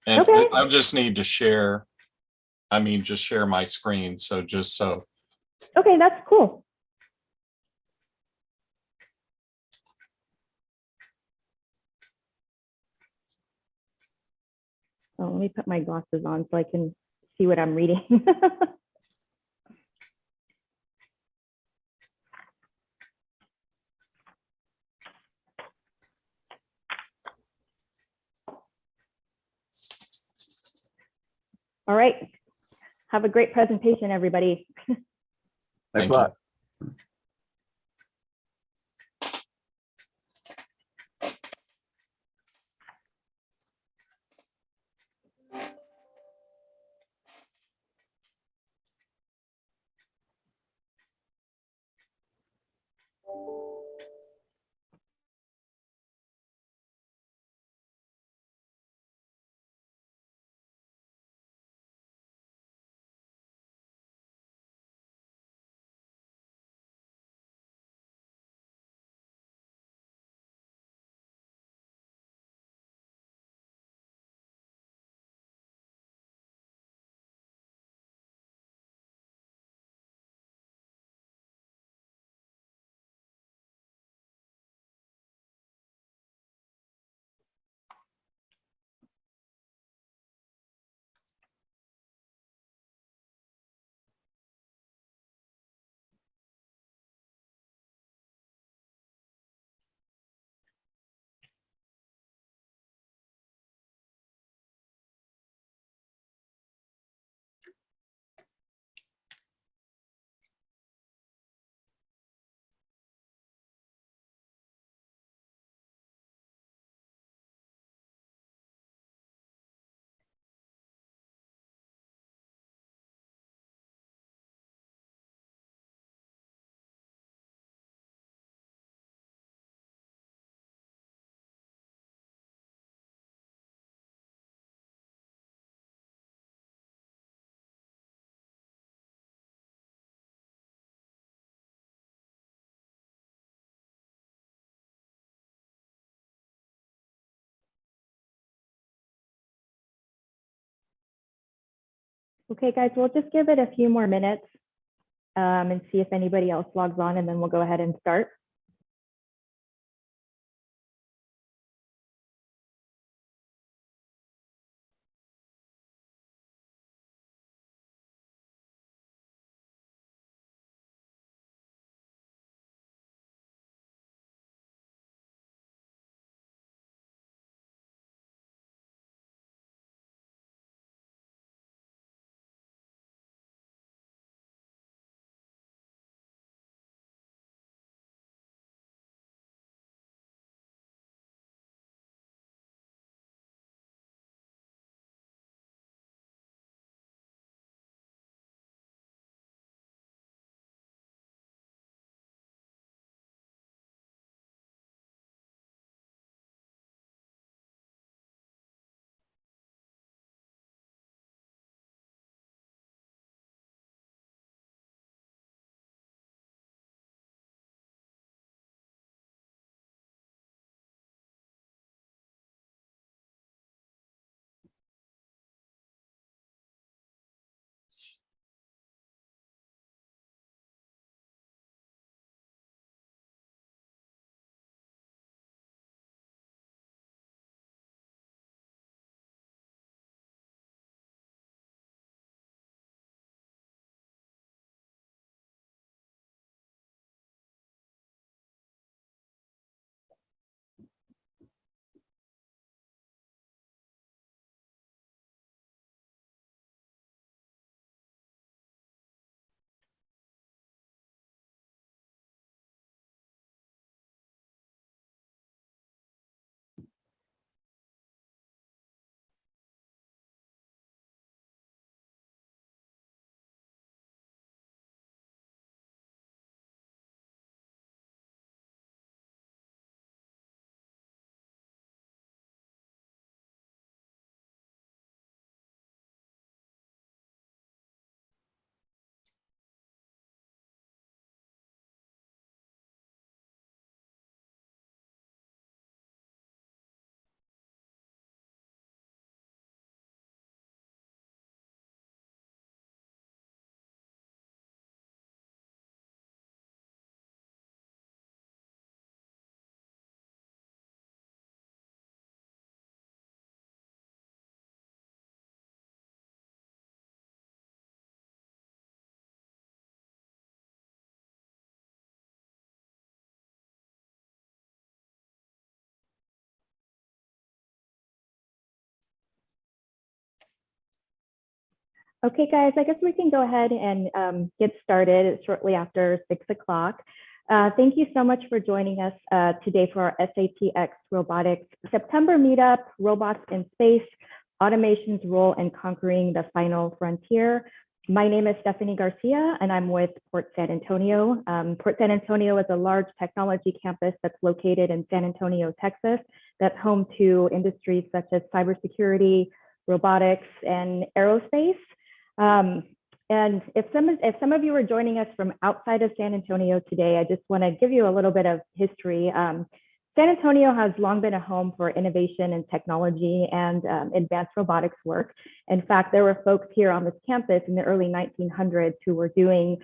And Okay. I'll just need to share, just share my screen. So just so. Okay, that's cool. Oh, let me put my glasses on so I can see what I'm reading. All right. Have a great presentation, everybody. Thanks a lot. Okay, guys, we'll just give it a few more minutes and see if anybody else logs on, and then we'll go ahead and start. Okay, guys, I guess we can go ahead and get started shortly after 6 o'clock. Thank you so much for joining us today for our SATX Robotics September meetup, Robots in Space, Automation's Role in Conquering the Final Frontier. My name is Stephanie Garcia, and I'm with Port San Antonio. Port San Antonio is a large technology campus that's located in San Antonio, Texas, that's home to industries such as cybersecurity, robotics, and aerospace. And if some of you are joining us from outside of San Antonio today, I just want to give you a little bit of history. San Antonio has long been a home for innovation and technology and advanced robotics work. In fact, there were folks here on this campus in the early 1900s who were doing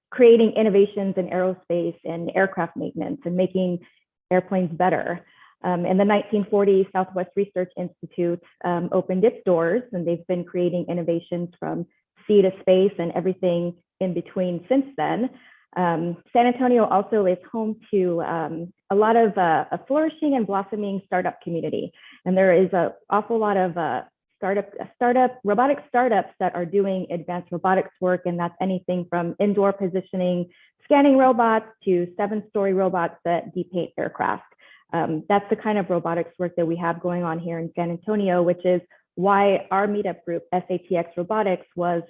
creating innovations in aerospace and aircraft maintenance and making airplanes better. In the 1940s, Southwest Research Institute opened its doors, and they've been creating innovations from sea to space and everything in between since then. San Antonio also is home to a lot of a flourishing and blossoming startup community. And there is an awful lot of robotic startups that are doing advanced robotics work. And that's anything from indoor positioning, scanning robots to 7-story robots that depaint aircraft. That's the kind of robotics work that we have going on here in San Antonio, which is why our meetup group, SATX Robotics, was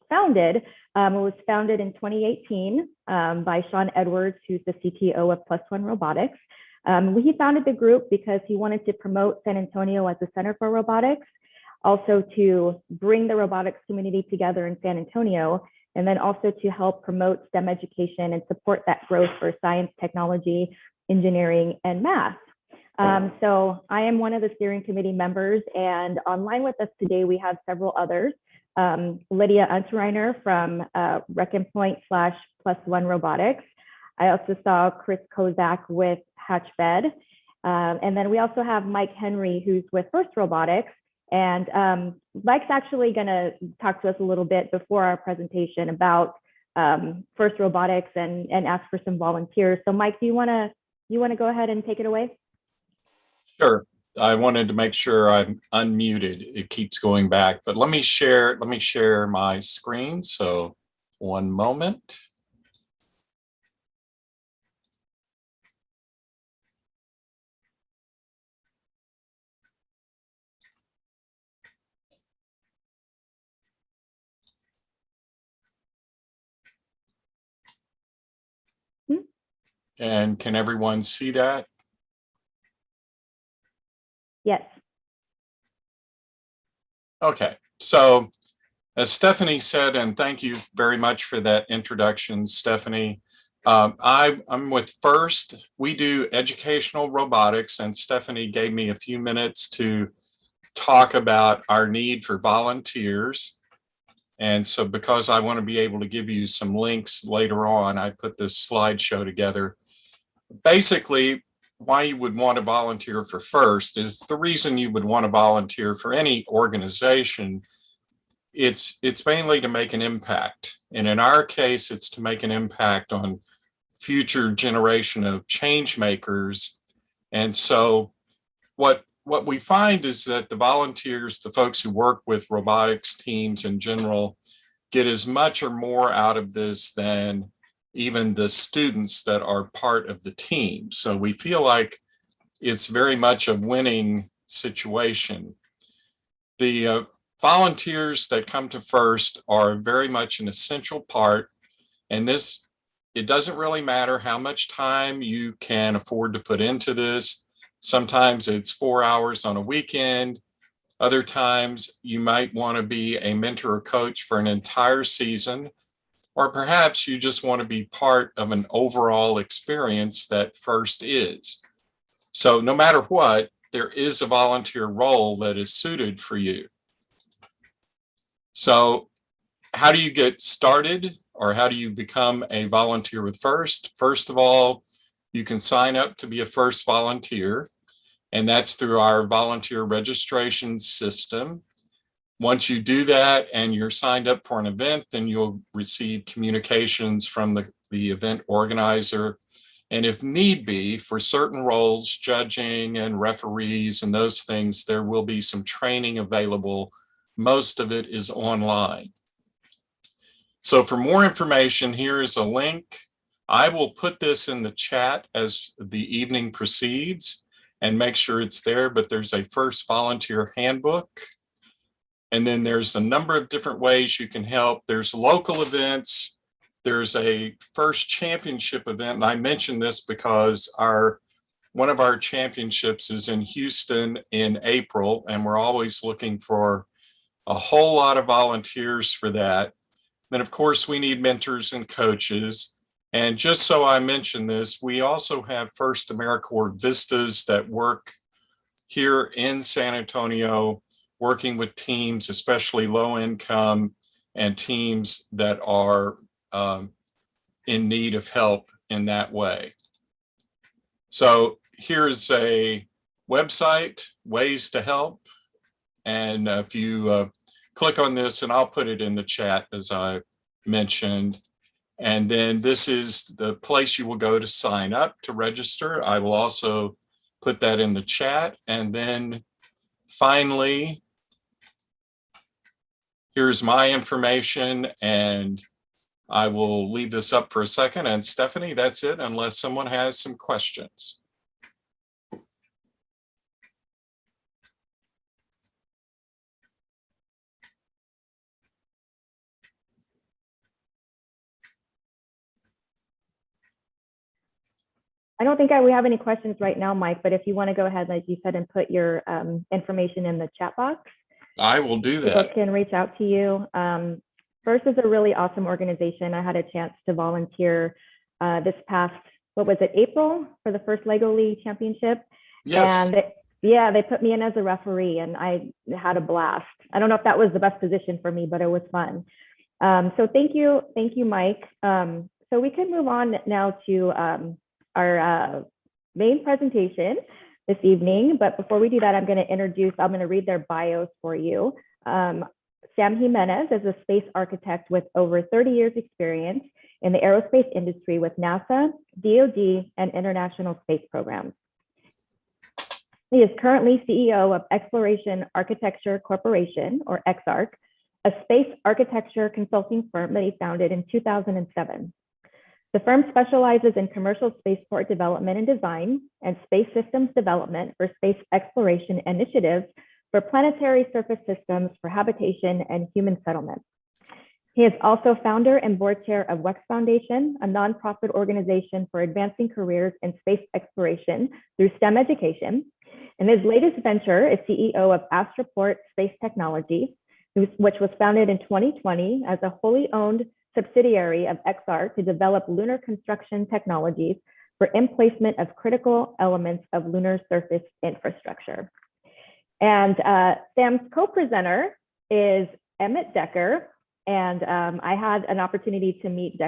founded. It was founded in 2018 by Sean Edwards, who's the CTO of Plus One Robotics. He founded the group because he wanted to promote San Antonio as a center for robotics, also to bring the robotics community together in San Antonio, and then also to help promote STEM education and support that growth for science, technology, engineering, and math. So I am one of the steering committee members, and online with us today, we have several others. Lydia Unterreiner from Reckon Point / Plus One Robotics. I also saw Chris Kozak with Hatchbed. And then we also have Mike Henry, who's with First Robotics. And Mike's actually gonna talk to us a little bit before our presentation about First Robotics and ask for some volunteers. So Mike, do you wanna go ahead and take it away? Sure. I wanted to make sure I'm unmuted. It keeps going back, but let me share my screen. So one moment. And can everyone see that? Yes. Okay, so as Stephanie said, and thank you very much for that introduction, Stephanie. I'm with First. We do educational robotics, and Stephanie gave me a few minutes to talk about our need for volunteers. And so because I want to be able to give you some links later on, I put this slideshow together. Basically, why you would want to volunteer for First is the reason you would want to volunteer for any organization. It's mainly to make an impact. And in our case, it's to make an impact on future generation of change makers. And so what we find is that the volunteers, the folks who work with robotics teams in general, get as much or more out of this than even the students that are part of the team. So we feel like it's very much a winning situation. The volunteers that come to First are very much an essential part. And it doesn't really matter how much time you can afford to put into this. Sometimes it's 4 hours on a weekend. Other times you might want to be a mentor or coach for an entire season. Or perhaps you just want to be part of an overall experience that First is. So no matter what, there is a volunteer role that is suited for you. So how do you get started, or how do you become a volunteer with First? First of all, you can sign up to be a First volunteer, and that's through our volunteer registration system. Once you do that and you're signed up for an event, then you'll receive communications from the event organizer. And if need be, for certain roles, judging and referees and those things, there will be some training available most of it is online. So for more information, here is a link. I will put this in the chat as the evening proceeds and make sure it's there, but there's a first volunteer handbook. And then there's a number of different ways you can help. There's local events. There's a first championship event. And I mention this because one of our championships is in Houston in April, and we're always looking for a whole lot of volunteers for that. Then, of course, we need mentors and coaches. And just so I mention this, we also have First AmeriCorps Vistas that work here in San Antonio, working with teams, especially low income and teams that are in need of help in that way. So here's a website, ways to help. And if you click on this, and I'll put it in the chat as I mentioned. And then this is the place you will go to sign up to register. I will also put that in the chat. And then finally, here's my information, and I will leave this up for a second. And Stephanie, that's it, unless someone has some questions. I don't think we have any questions right now, Mike, but if you want to go ahead, like you said, and put your information in the chat box, I will do people that. can reach out to you. First is a really awesome organization. I had a chance to volunteer this past, what was it, April, for the first Lego League Championship. Yes. And yeah, they put me in as a referee, and I had a blast. I don't know if that was the best position for me, but it was fun. So thank you, Mike. So we can move on now to our main presentation this evening. But before we do that, I'm going to read their bios for you. Sam Jimenez is a space architect with over 30 years experience in the aerospace industry with NASA, DoD, and international space programs. He is currently CEO of Exploration Architecture Corporation, or XARC, a space architecture consulting firm that he founded in 2007. The firm specializes in commercial spaceport development and design and space systems development for space exploration initiatives for planetary surface systems for habitation and human settlement. He is also founder and board chair of WEX Foundation, a nonprofit organization for advancing careers in space exploration through STEM education. And his latest venture is CEO of Astroport Space Technology, which was founded in 2020 as a wholly owned subsidiary of XARC to develop lunar construction technologies for emplacement of critical elements of lunar surface infrastructure. And Sam's co-presenter is Emmett Decker. And I had an opportunity to meet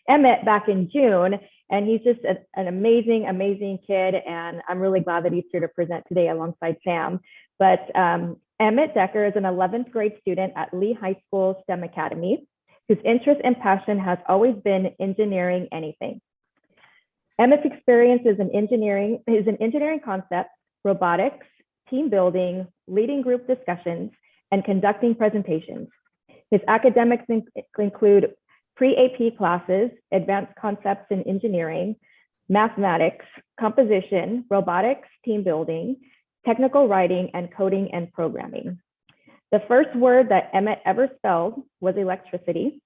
Emmett back in June. And he's just an amazing, amazing kid. And I'm really glad that he's here to present today alongside Sam. But Emmett Decker is an 11th grade student at Lee High School STEM Academy, whose interest and passion has always been engineering anything. Emmett's experience is in engineering concepts, robotics, team building, leading group discussions, and conducting presentations. His academics include pre-AP classes, advanced concepts in engineering, mathematics, composition, robotics, team building, technical writing, and coding and programming. The first word that Emmett ever spelled was electricity,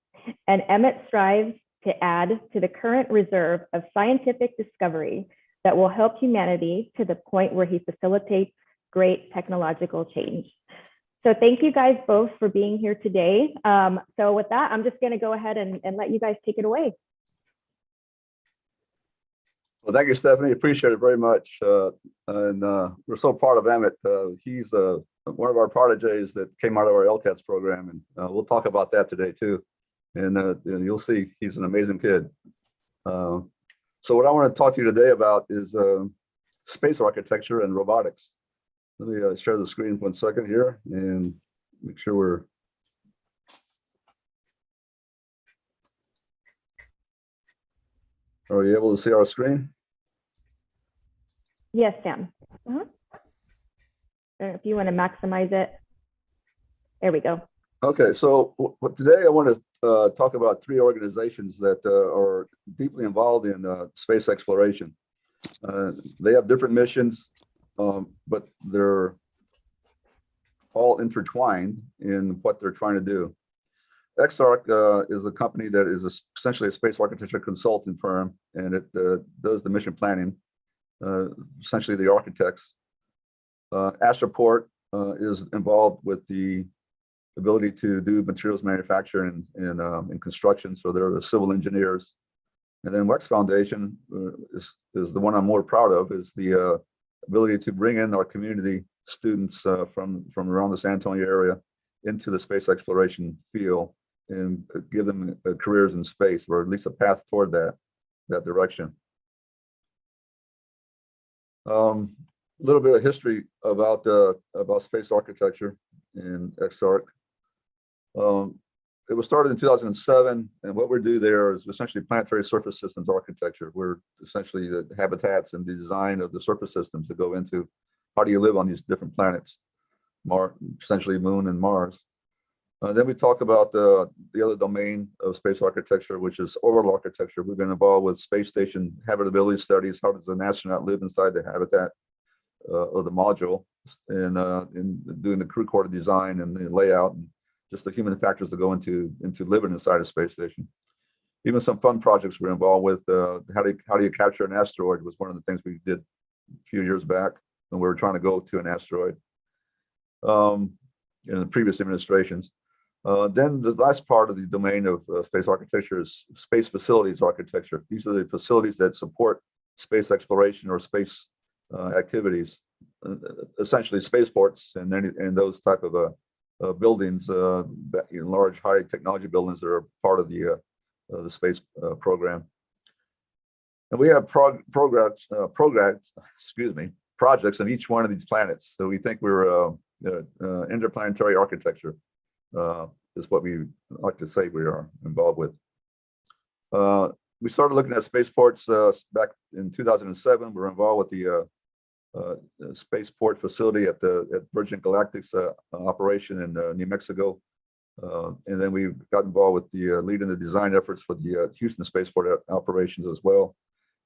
and Emmett strives to add to the current reserve of scientific discovery that will help humanity to the point where he facilitates great technological change. So thank you guys both for being here today. So with that, I'm just going to go ahead and let you guys take it away. Well, thank you, Stephanie. Appreciate it very much. And we're so proud of Emmett. He's one of our proteges that came out of our LCATS program, and we'll talk about that today too. And you'll see he's an amazing kid. So what I want to talk to you today about is space architecture and robotics. Let me share the screen 1 second here and make sure we're. Are you able to see our screen? Yes, Sam. If you want to maximize it. There we go. Okay, so today I want to talk about three organizations that are deeply involved in space exploration. They have different missions, but they're all intertwined in what they're trying to do. XARC is a company that is essentially a space architecture consulting firm, and it does the mission planning, essentially the architects. Astroport is involved with the ability to do materials manufacturing and construction, so they're the civil engineers. And then WEX Foundation is the one I'm more proud of, is the ability to bring in our community students from around the San Antonio area into the space exploration field and give them careers in space, or at least a path toward that direction. A little bit of history about space architecture in XARC. It was started in 2007, and what we do there is essentially planetary surface systems architecture. We're essentially the habitats and the design of the surface systems that go into how do you live on these different planets, essentially Moon and Mars. Then we talk about the other domain of space architecture, which is orbital architecture. We've been involved with space station habitability studies. How does an astronaut live inside the habitat of the module, and in doing the crew quarter design and the layout, and just the human factors that go into living inside a space station. Even some fun projects we're involved with. How do you capture an asteroid was one of the things we did a few years back when we were trying to go to an asteroid in the previous administrations. Then the last part of the domain of space architecture is space facilities architecture. These are the facilities that support space exploration or space activities, essentially spaceports and those type of buildings, large high technology buildings that are part of the space program. And we have projects on each one of these planets. So we think we're interplanetary architecture is what we like to say we are involved with. We started looking at spaceports back in 2007. We're involved with the spaceport facility at Virgin Galactic's operation in New Mexico. And then we got involved with the leading the design efforts for the Houston spaceport operations as well,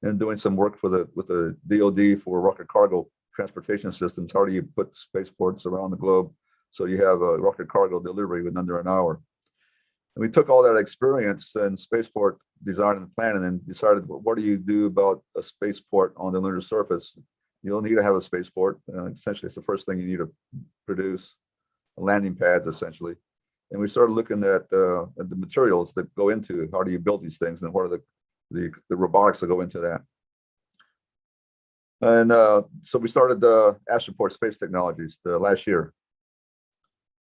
and doing some work with the DoD for rocket cargo transportation systems. How do you put spaceports around the globe so you have a rocket cargo delivery within under an hour? And we took all that experience in spaceport design and planning and decided, well, what do you do about a spaceport on the lunar surface? You'll need to have a spaceport. Essentially, it's the first thing you need to produce, landing pads, essentially. And we started looking at the materials that go into how do you build these things, and what are the robotics that go into that. And so we started Astroport Space Technologies last year.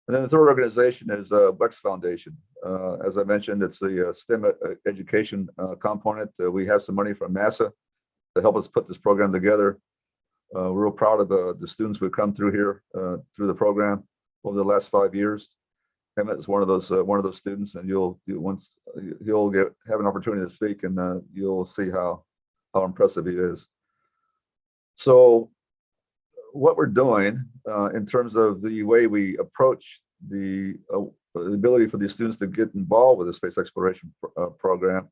And then the third organization is WEX Foundation. As I mentioned, it's the STEM education component. We have some money from NASA to help us put this program together. We're real proud of the students who've come through here through the program over the last 5 years. Emmett is one of those students, and he'll have an opportunity to speak, and you'll see how impressive he is. So what we're doing in terms of the way we approach the ability for these students to get involved with the space exploration program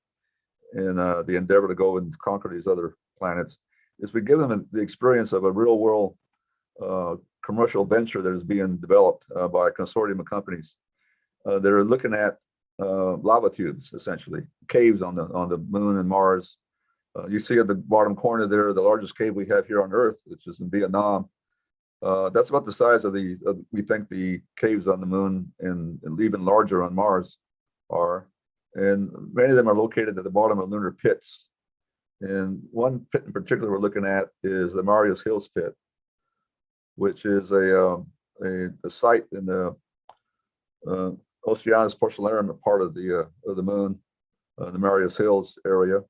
and the endeavor to go and conquer these other planets is we give them the experience of a real world commercial venture that is being developed by a consortium of companies that are looking at lava tubes, essentially caves on the Moon and Mars. You see at the bottom corner there, the largest cave we have here on Earth, which is in Vietnam. That's about the size of we think the caves on the Moon and even larger on Mars are. And many of them are located at the bottom of lunar pits. And one pit in particular we're looking at is the Marius Hills pit, which is a site in the Oceanus Procellarum part of the Moon, the Marius Hills area.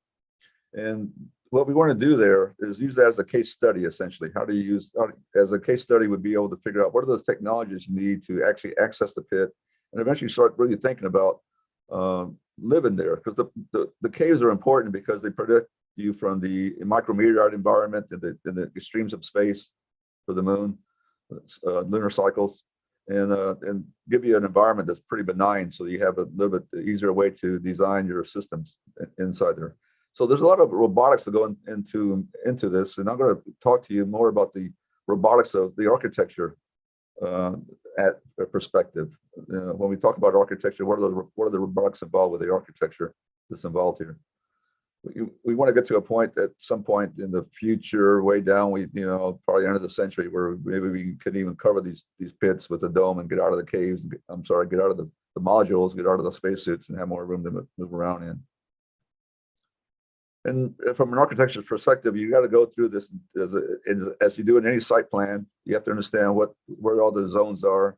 And what we want to do there is use that as a case study, essentially. How do you use, as a case study, would be able to figure out what are those technologies you need to actually access the pit, and eventually start really thinking about living there. Because the caves are important because they protect you from the micrometeorite environment and the extremes of space for the Moon, lunar cycles. and give you an environment that's pretty benign, so you have a little bit easier way to design your systems inside there. So there's a lot of robotics that go into this, and I'm going to talk to you more about the robotics of the architecture at a perspective. When we talk about architecture, what are the robotics involved with the architecture that's involved here? We want to get to a point at some point in the future, way down, probably end of the century, where maybe we could even cover these pits with a dome and get out of the caves. Get out of the modules, get out of the spacesuits, and have more room to move around in. And from an architecture perspective, you got to go through this as you do in any site plan. You have to understand where all the zones are.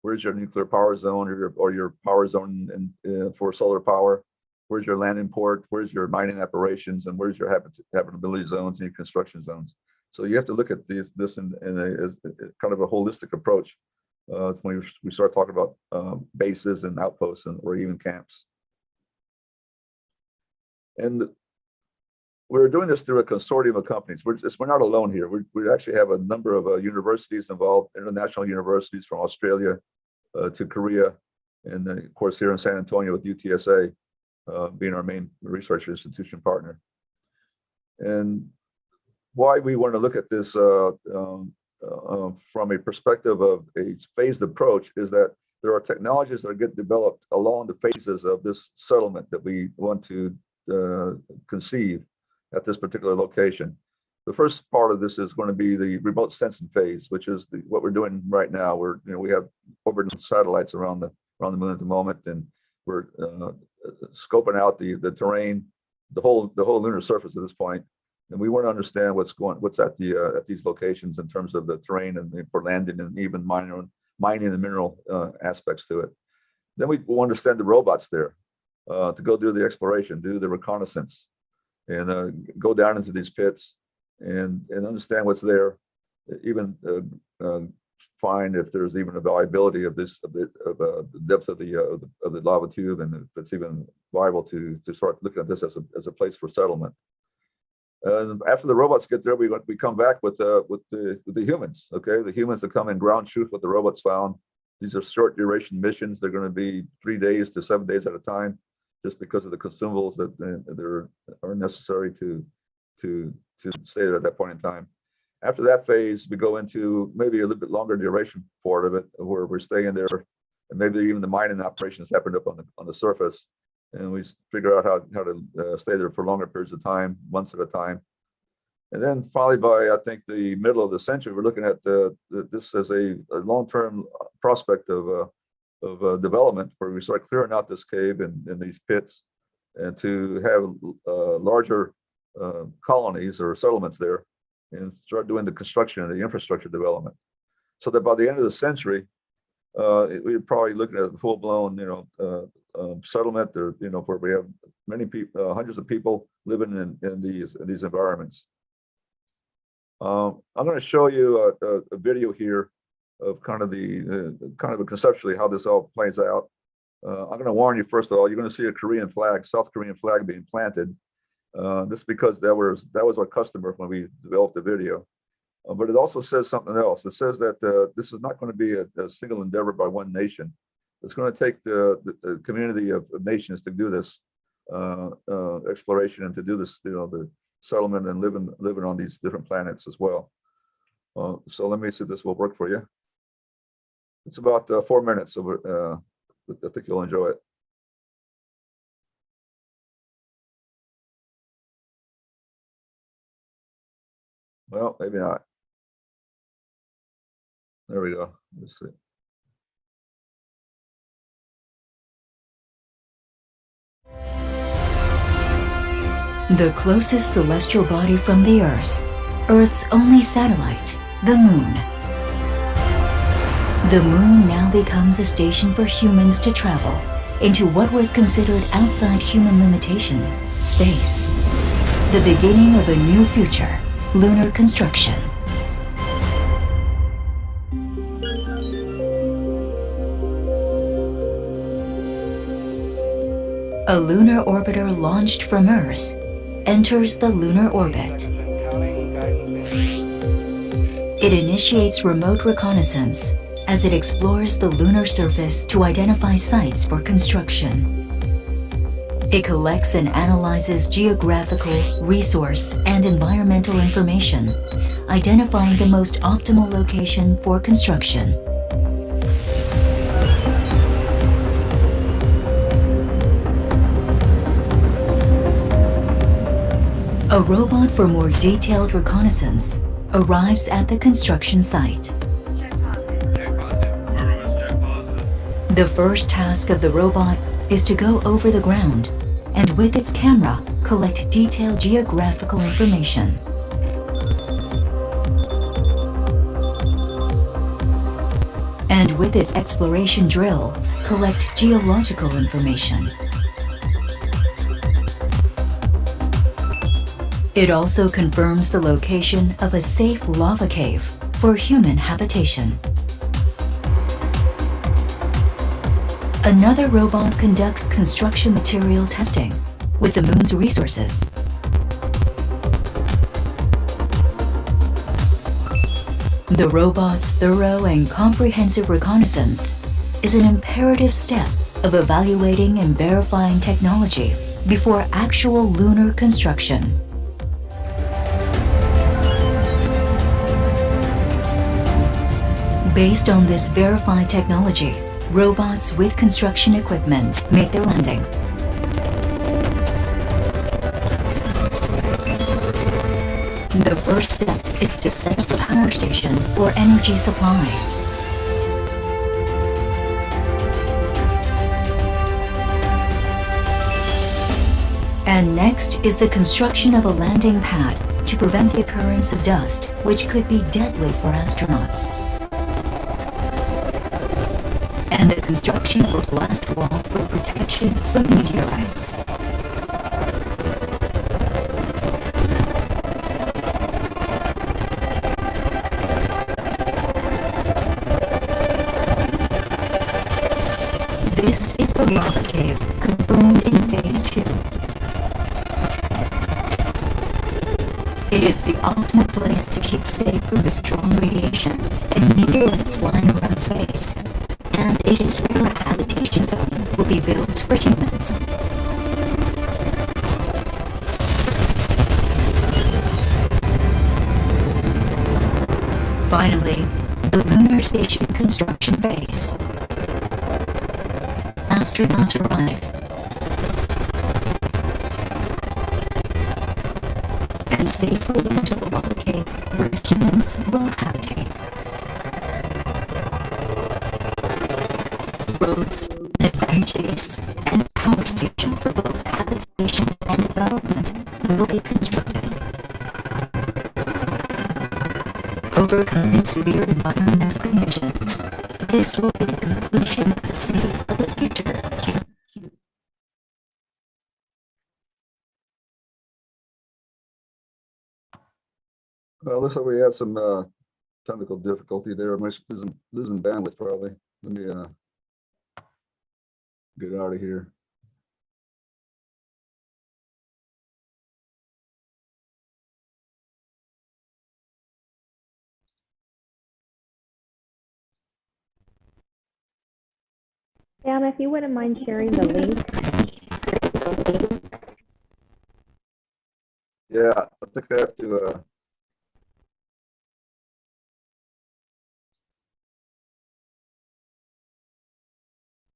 Where's your nuclear power zone or your power zone for solar power? Where's your landing port? Where's your mining operations? And where's your habitability zones and your construction zones? So you have to look at this in a kind of a holistic approach when we start talking about bases and outposts or even camps. And we're doing this through a consortium of companies. We're not alone here. We actually have a number of universities involved, international universities from Australia to Korea, and then, of course, here in San Antonio with UTSA being our main research institution partner. And why we want to look at this from a perspective of a phased approach is that there are technologies that get developed along the phases of this settlement that we want to conceive at this particular location. The first part of this is going to be the remote sensing phase, which is what we're doing right now. We have orbiting satellites around the moon at the moment, and we're scoping out the terrain, the whole lunar surface at this point, and we want to understand what's at these locations in terms of the terrain and for landing and even mining the mineral aspects to it. Then we will understand the robots there to go do the exploration, do the reconnaissance, and go down into these pits and understand what's there, even find if there's even a viability of the depth of the lava tube, and if it's even viable to start looking at this as a place for settlement. And after the robots get there, we come back with the humans. Okay, the humans that come in ground truth what the robots found. These are short duration missions. They're going to be 3 days to 7 days at a time, just because of the consumables that are necessary to stay there at that point in time. After that phase, we go into maybe a little bit longer duration part of it, where we're staying there, and maybe even the mining operations happened up on the surface, and we figure out how to stay there for longer periods of time, months at a time. And then finally, by I think the middle of the century, we're looking at this as a long-term prospect of development, where we start clearing out this cave and these pits, and to have larger colonies or settlements there, and start doing the construction and the infrastructure development. So that by the end of the century, we're probably looking at a full-blown, settlement, or where we have many people, hundreds of people living in these environments. I'm going to show you a video here of kind of conceptually how this all plays out. I'm going to warn you, first of all, you're going to see a Korean flag, South Korean flag being planted. This is because that was our customer when we developed the video. But it also says something else. It says that this is not going to be a single endeavor by one nation. It's going to take the community of nations to do this exploration and to do this, the settlement and living on these different planets as well. So let me see if this will work for you. It's about 4 minutes, so I think you'll enjoy it. Well, maybe not. There we go. Let's see. The closest celestial body from the Earth, Earth's only satellite, the Moon. The Moon now becomes a station for humans to travel into what was considered outside human limitation, space. The beginning of a new future, lunar construction. A lunar orbiter launched from Earth enters the lunar orbit. It initiates remote reconnaissance as it explores the lunar surface to identify sites for construction. It collects and analyzes geographical, resource, and environmental information, identifying the most optimal location for construction. A robot for more detailed reconnaissance arrives at the construction site. The first task of the robot is to go over the ground and with its camera collect detailed geographical information. And with its exploration drill, collect geological information. It also confirms the location of a safe lava cave for human habitation. Another robot conducts construction material testing with the moon's resources. The robot's thorough and comprehensive reconnaissance is an imperative step of evaluating and verifying technology before actual lunar construction. Based on this verified technology, robots with construction equipment make their landing. The first step is to set up a power station for energy supply. And next is the construction of a landing pad to prevent the occurrence of dust, which could be deadly for astronauts. And the construction of a blast wall for protection from meteorites. This is the lava cave, confirmed in phase 2. It is the optimal place to keep safe from the strong radiation and meteorites flying around space. And its rare habitation zone will be built for humans. Finally, the lunar station construction phase. Astronauts arrive and safely enter the lava cave where humans will habitate. Roads, advanced space, and power station for both habitation and development will be constructed. Overcoming severe environmental conditions, this will be the completion of the city of the future. Looks like we had some technical difficulty there. I'm losing bandwidth probably. Let me get out of here. Sam, if you wouldn't mind sharing the link. Yeah, I think I have to.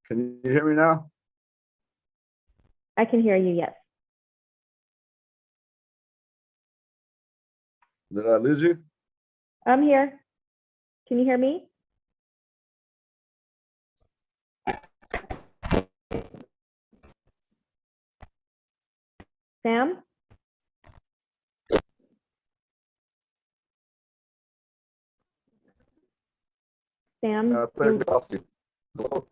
Can you hear me now? I can hear you, yes. Did I lose you? I'm here. Can you hear me? Sam? Sam? I think I lost you. Hello?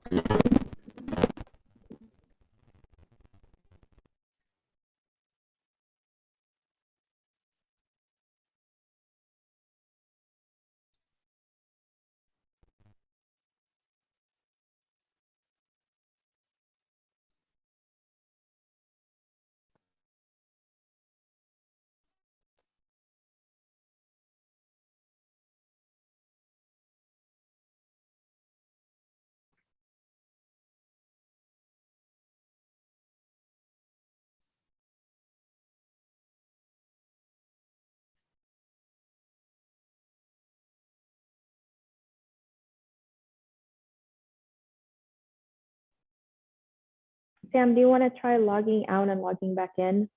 Sam, do you want to try logging out and logging back in?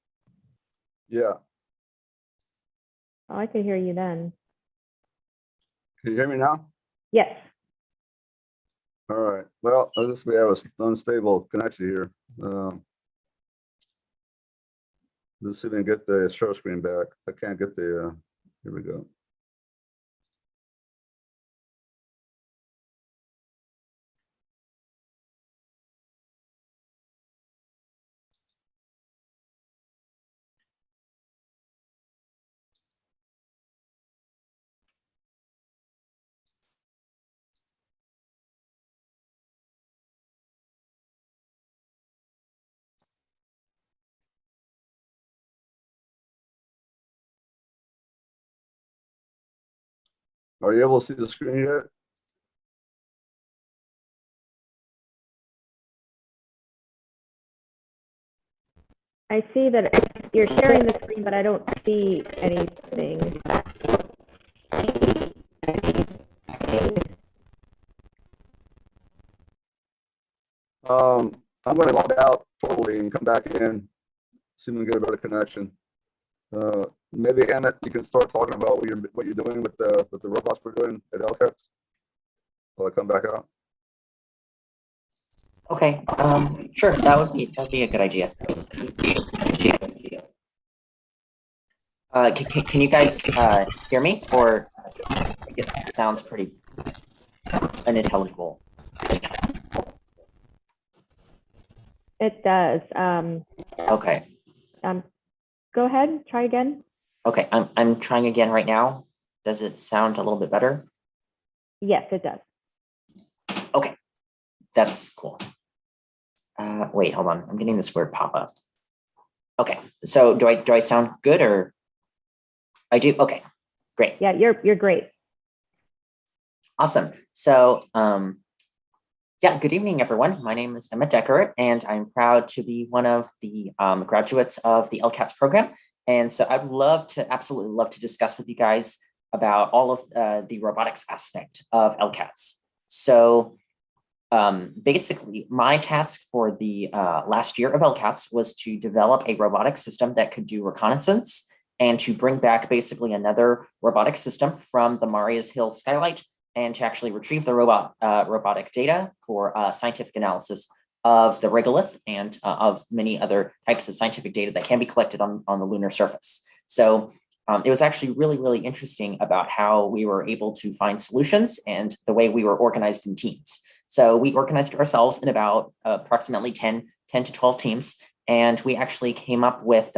Yeah. Oh, I could hear you then. Can you hear me now? Yes. All right. Well, I guess we have an unstable connection here. Let's see if we can get the share screen back. I can't get the, here we go. Are you able to see the screen yet? I see that you're sharing the screen, but I don't see anything. I'm going to log out totally and come back in, see if we can get a better connection. Maybe Emmett, you can start talking about what you're doing with the robots we're doing at LCATS. Will I come back out? Okay, sure, that'd be a good idea. Can you guys hear me, or it sounds pretty unintelligible? It does. Okay, Go ahead, try again. okay, I'm trying again right now. Does it sound a little bit better? Yes, it does. Okay, that's cool. Wait, hold on, I'm getting this weird pop-up. Okay, so do I sound good, or I do? Okay, great. Yeah, you're great. Awesome. So, yeah, good evening, everyone. My name is Emmett Deckert, and I'm proud to be one of the graduates of the LCATS program. And so I'd absolutely love to discuss with you guys about all of the robotics aspect of LCATS. So basically, my task for the last year of LCATS was to develop a robotic system that could do reconnaissance and to bring back basically another robotic system from the Marias Hill skylight and to actually retrieve the robotic data for scientific analysis of the regolith and of many other types of scientific data that can be collected on the lunar surface. So it was actually really, really interesting about how we were able to find solutions and the way we were organized in teams. So we organized ourselves in about approximately 10 to 12 teams, and we actually came up with,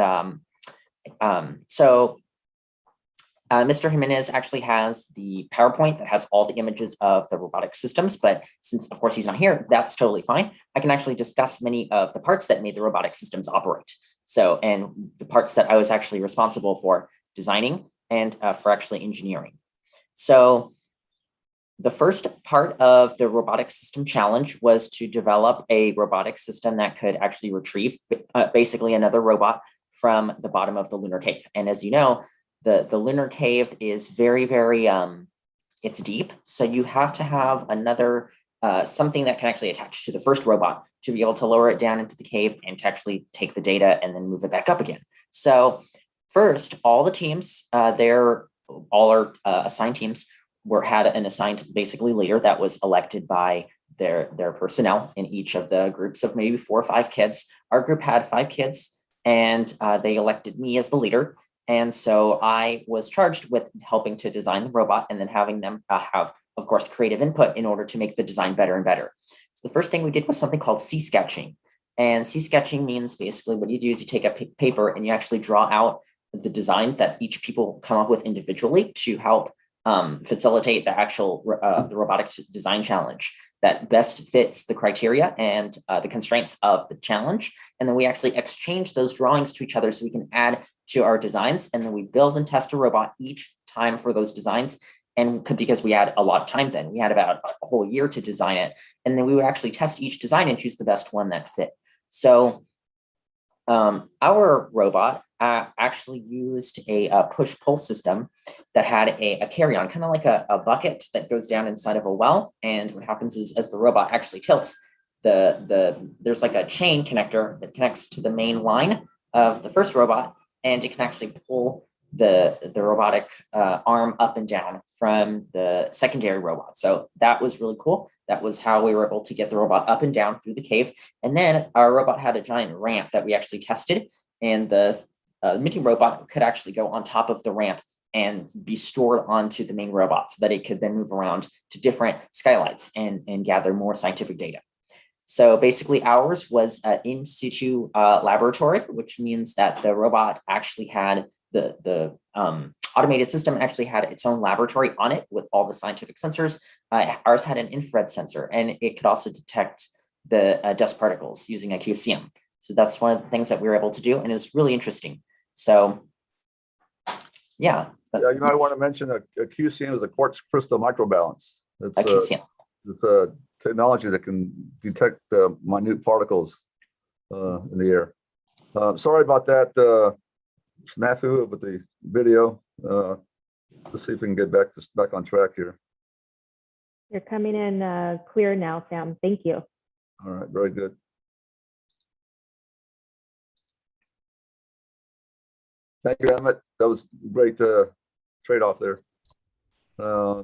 Mr. Jimenez actually has the PowerPoint that has all the images of the robotic systems, but since of course he's not here, that's totally fine. I can actually discuss many of the parts that made the robotic systems operate. So, and the parts that I was actually responsible for designing and for actually engineering. So the first part of the robotic system challenge was to develop a robotic system that could actually retrieve basically another robot from the bottom of the lunar cave. And as you know, the lunar cave is very, very, it's deep. So you have to have another, something that can actually attach to the first robot to be able to lower it down into the cave and to actually take the data and then move it back up again. So first, all the teams, all our assigned teams had an assigned basically leader that was elected by their personnel in each of the groups of maybe 4 or 5 kids. Our group had 5 kids, and they elected me as the leader. And so I was charged with helping to design the robot and then having them have, of course, creative input in order to make the design better and better. So the first thing we did was something called C-sketching. And C-sketching means basically what you do is you take a paper and you actually draw out the design that each people come up with individually to help facilitate the actual the robotic design challenge that best fits the criteria and the constraints of the challenge. And then we actually exchange those drawings to each other so we can add to our designs. And then we build and test a robot each time for those designs. And because we had a lot of time then, we had about a whole year to design it. And then we would actually test each design and choose the best one that fit. So our robot actually used a push-pull system that had a carry-on, kind of like a bucket that goes down inside of a well. And what happens is as the robot actually tilts, there's like a chain connector that connects to the main line of the first robot, and it can actually pull the robotic arm up and down from the secondary robot. So that was really cool. That was how we were able to get the robot up and down through the cave. And then our robot had a giant ramp that we actually tested, and the mini robot could actually go on top of the ramp and be stored onto the main robot so that it could then move around to different skylights and gather more scientific data. So basically ours was an in situ laboratory, which means that the robot actually had the automated system actually had its own laboratory on it with all the scientific sensors. Ours had an infrared sensor, and it could also detect the dust particles using a QCM. So that's one of the things that we were able to do, and it was really interesting. So yeah. Yeah, you might want to mention a QCM is a quartz crystal microbalance. A QCM. It's a technology that can detect minute particles in the air. Sorry about that snafu with the video. Let's see if we can get back on track here. You're coming in clear now, Sam. Thank you. All right, very good. Thank you, Emmett. That was great trade-off there. All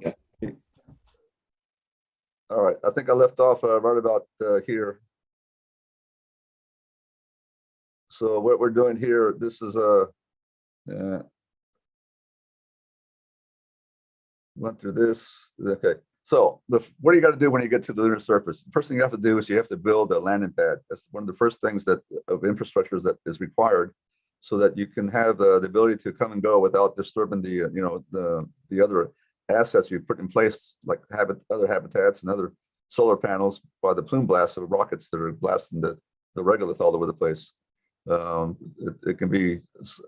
right, I think I left off right about here. So what we're doing here, this is went through this. Okay, so what do you got to do when you get to the lunar surface? The first thing you have to do is you have to build a landing pad. That's one of the first things that of infrastructures that is required, so that you can have the ability to come and go without disturbing the other assets you put in place, like other habitats and other solar panels by the plume blasts of rockets that are blasting the regolith all over the place. It can be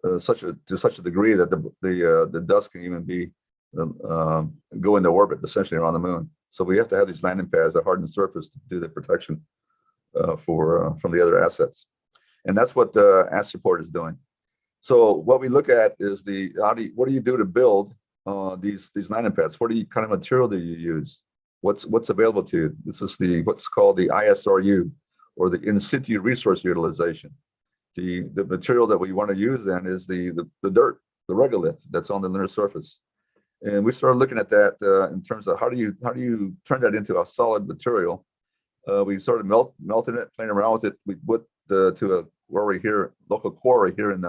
to such a degree that the dust can even be go into orbit essentially around the moon. So we have to have these landing pads that harden the surface to do the protection from the other assets, and that's what the Astroport is doing. So what we look at is what do you do to build these landing pads? What kind of material do you use? What's available to you? This is what's called the ISRU, or the in situ resource utilization. The material that we want to use then is the dirt, the regolith that's on the lunar surface. And we started looking at that in terms of how do you turn that into a solid material. We started melting it, playing around with it. We put to a quarry here, local quarry here in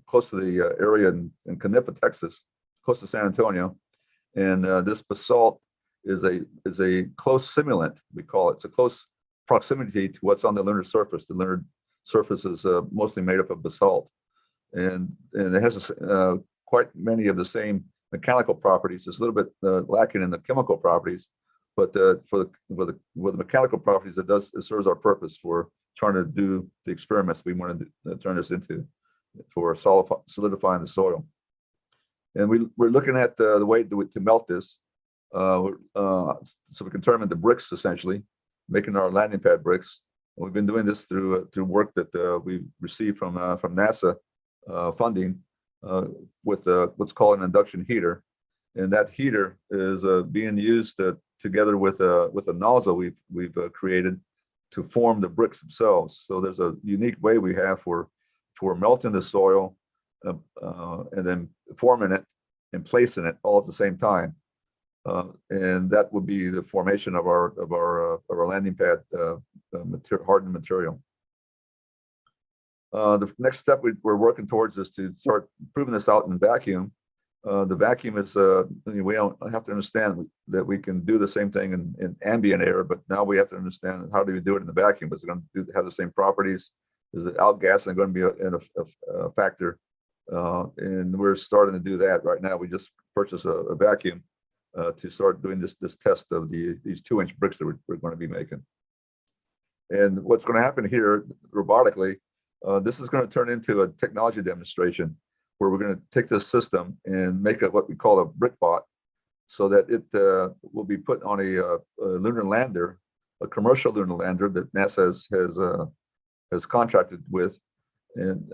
close to the area in Canipa, Texas, close to San Antonio. And this basalt is a close simulant, we call it. It's a close proximity to what's on the lunar surface. The lunar surface is mostly made up of basalt, and it has quite many of the same mechanical properties. It's a little bit lacking in the chemical properties, but for the mechanical properties, it serves our purpose for trying to do the experiments we want to turn this into for solidifying the soil. And we're looking at the way to melt this, so we can turn them into bricks, essentially, making our landing pad bricks. And we've been doing this through work that we received from NASA funding with what's called an induction heater, and that heater is being used together with a nozzle we've created to form the bricks themselves. So there's a unique way we have for melting the soil and then forming it and placing it all at the same time, and that would be the formation of our landing pad hardened material. The next step we're working towards is to start proving this out in vacuum. The vacuum is we don't have to understand that we can do the same thing in ambient air, but now we have to understand how do we do it in the vacuum. Is it going to have the same properties? Is the outgassing going to be a factor? And we're starting to do that right now. We just purchased a vacuum to start doing this test of these 2-inch bricks that we're going to be making. And what's going to happen here robotically, this is going to turn into a technology demonstration where we're going to take this system and make what we call a brick bot, so that it will be put on a lunar lander, a commercial lunar lander that NASA has contracted with. And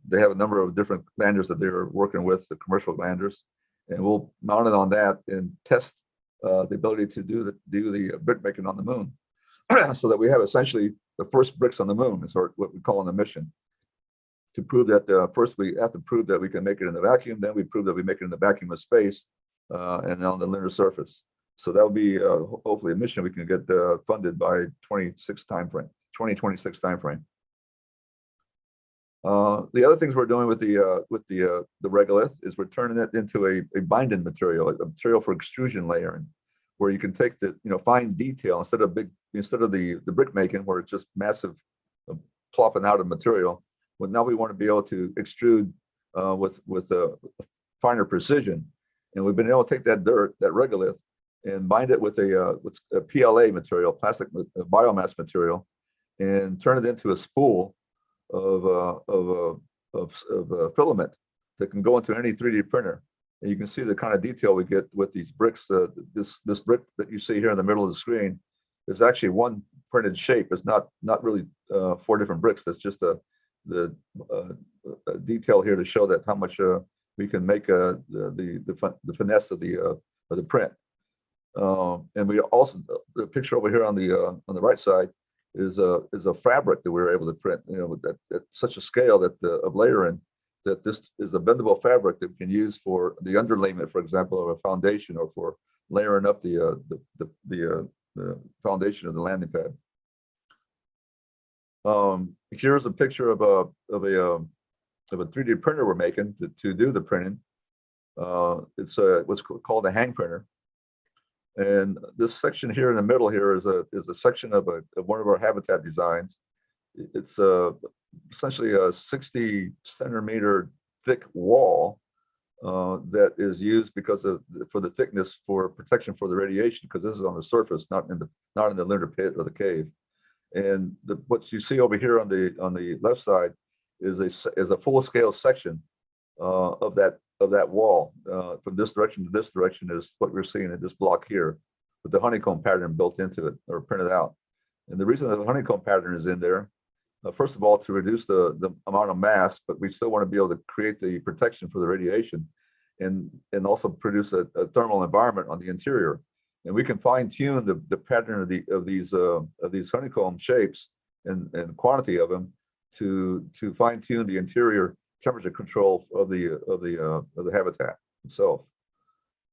they have a number of different landers that they're working with, the commercial landers, and we'll mount it on that and test the ability to do the brick making on the moon, so that we have essentially the first bricks on the moon is what we call an mission. To prove that first we have to prove that we can make it in the vacuum, then we prove that we make it in the vacuum of space, and on the lunar surface. So that will be hopefully a mission we can get funded by 2026 timeframe. The other things we're doing with the regolith is we're turning it into a binding material, a material for extrusion layering, where you can take the fine detail instead of the brick making where it's just massive plopping out of material. Well, now we want to be able to extrude with finer precision, and we've been able to take that regolith, and bind it with a PLA material, plastic biomass material, and turn it into a spool of filament that can go into any 3D printer. And you can see the kind of detail we get with these bricks. This brick that you see here in the middle of the screen is actually one printed shape. It's not really 4 different bricks. That's just the detail here to show that how much we can make the finesse of the print. And we also, the picture over here on the right side is a fabric that we were able to print, at such a scale that of layering, that this is a bendable fabric that we can use for the underlayment, for example, of a foundation, or for layering up the foundation of the landing pad. Here's a picture of a 3D printer we're making to do the printing. It's what's called a hang printer. And this section here in the middle here is a section of one of our habitat designs. It's essentially a 60 centimeter thick wall that is used for the thickness for protection for the radiation, because this is on the surface, not in the lunar pit or the cave. And what you see over here on the left side is a full scale section of that wall. From this direction to this direction is what we're seeing in this block here, with the honeycomb pattern built into it or printed out. And the reason the honeycomb pattern is in there, first of all, to reduce the amount of mass, but we still want to be able to create the protection for the radiation, and also produce a thermal environment on the interior. And we can fine tune the pattern of these honeycomb shapes and quantity of them to fine tune the interior temperature control of the habitat itself.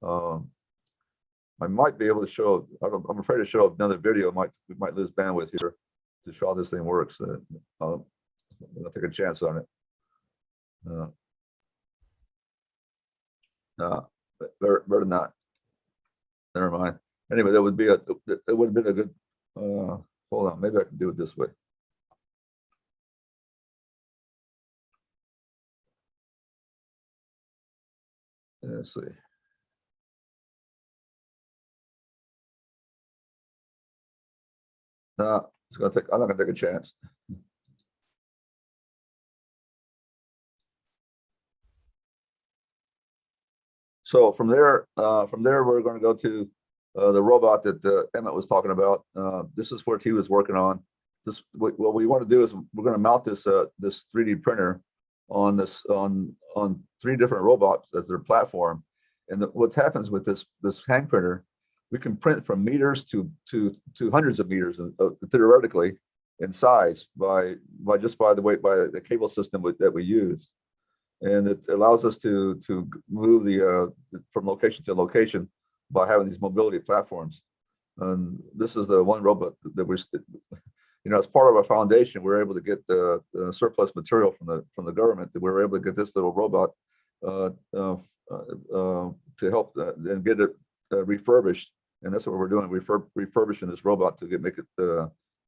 I might be able to show. I'm afraid to show another video. We might lose bandwidth here to show how this thing works. I'll take a chance on it. Better not. Never mind. Anyway, that would have been a good. Hold on, maybe I can do it this way. Let's see. No, I'm not gonna take a chance. So from there, we're going to go to the robot that Emmett was talking about. This is what he was working on. What we want to do is we're going to mount this 3D printer on 3 different robots as their platform. And what happens with this hang printer, we can print from meters to hundreds of meters theoretically in size by the cable system that we use. And it allows us to move from location to location by having these mobility platforms. And this is the one robot that we're, as part of our foundation, we're able to get the surplus material from the government, that we were able to get this little robot to help and get it refurbished. And that's what we're doing. We're refurbishing this robot to make it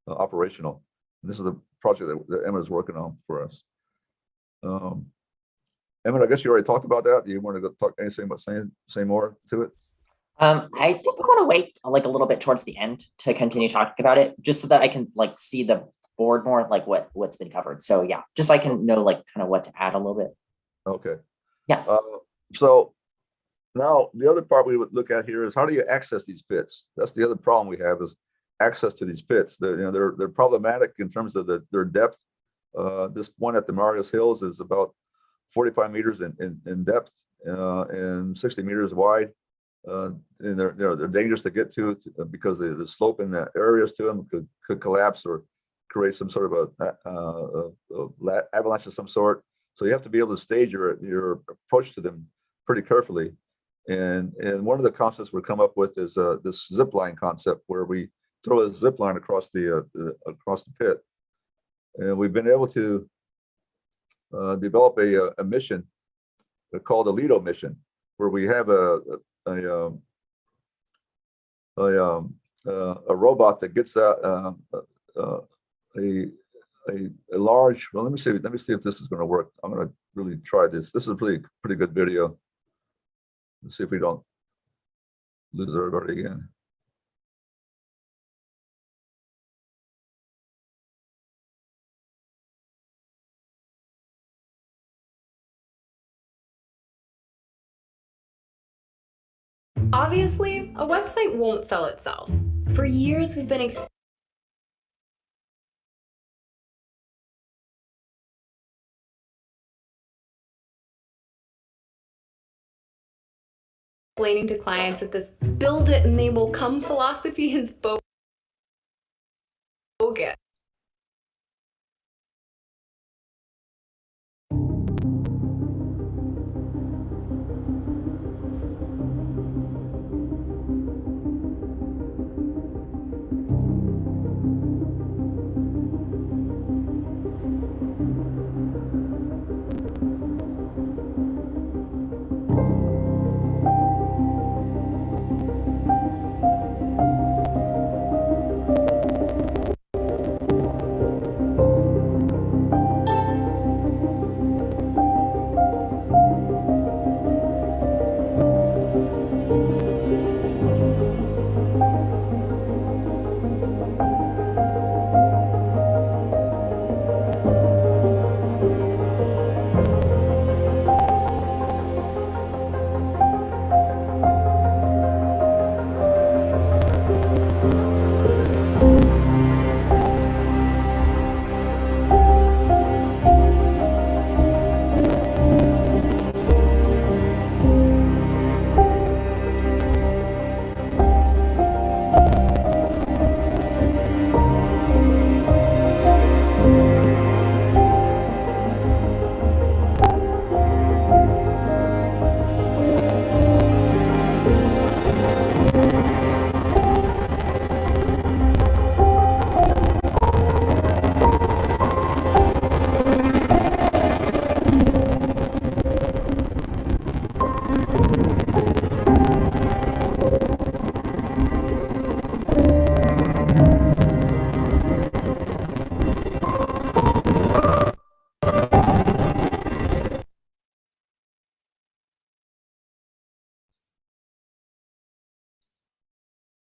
operational. And this is the project that Emma is working on for us. Emmett, I guess you already talked about that. Do you want to go talk anything about say more to it? I think I want to wait like a little bit towards the end to continue talking about it, just so that I can like see the board more, like what's been covered. So yeah, just so I can know like kind of what to add a little bit. Okay. Yeah. So now the other part we would look at here is how do you access these pits? That's the other problem we have, is access to these pits. They're problematic in terms of their depth. This one at the Marius Hills is about 45 meters in depth and 60 meters wide. and they're dangerous to get to because the slope in the areas to them could collapse or create some sort of a avalanche of some sort. So you have to be able to stage your approach to them pretty carefully. And one of the concepts we come up with is this zip line concept, where we throw a zip line across the pit. And we've been able to develop a mission called the Lido mission, where we have a robot that gets out a large. Well, let me see if this is going to work. I'm going to really try this. This is a pretty good video. Let's see if we don't lose everybody again. Obviously, a website won't sell itself. For years, we've been explaining to clients that this build it and they will come philosophy is bogus.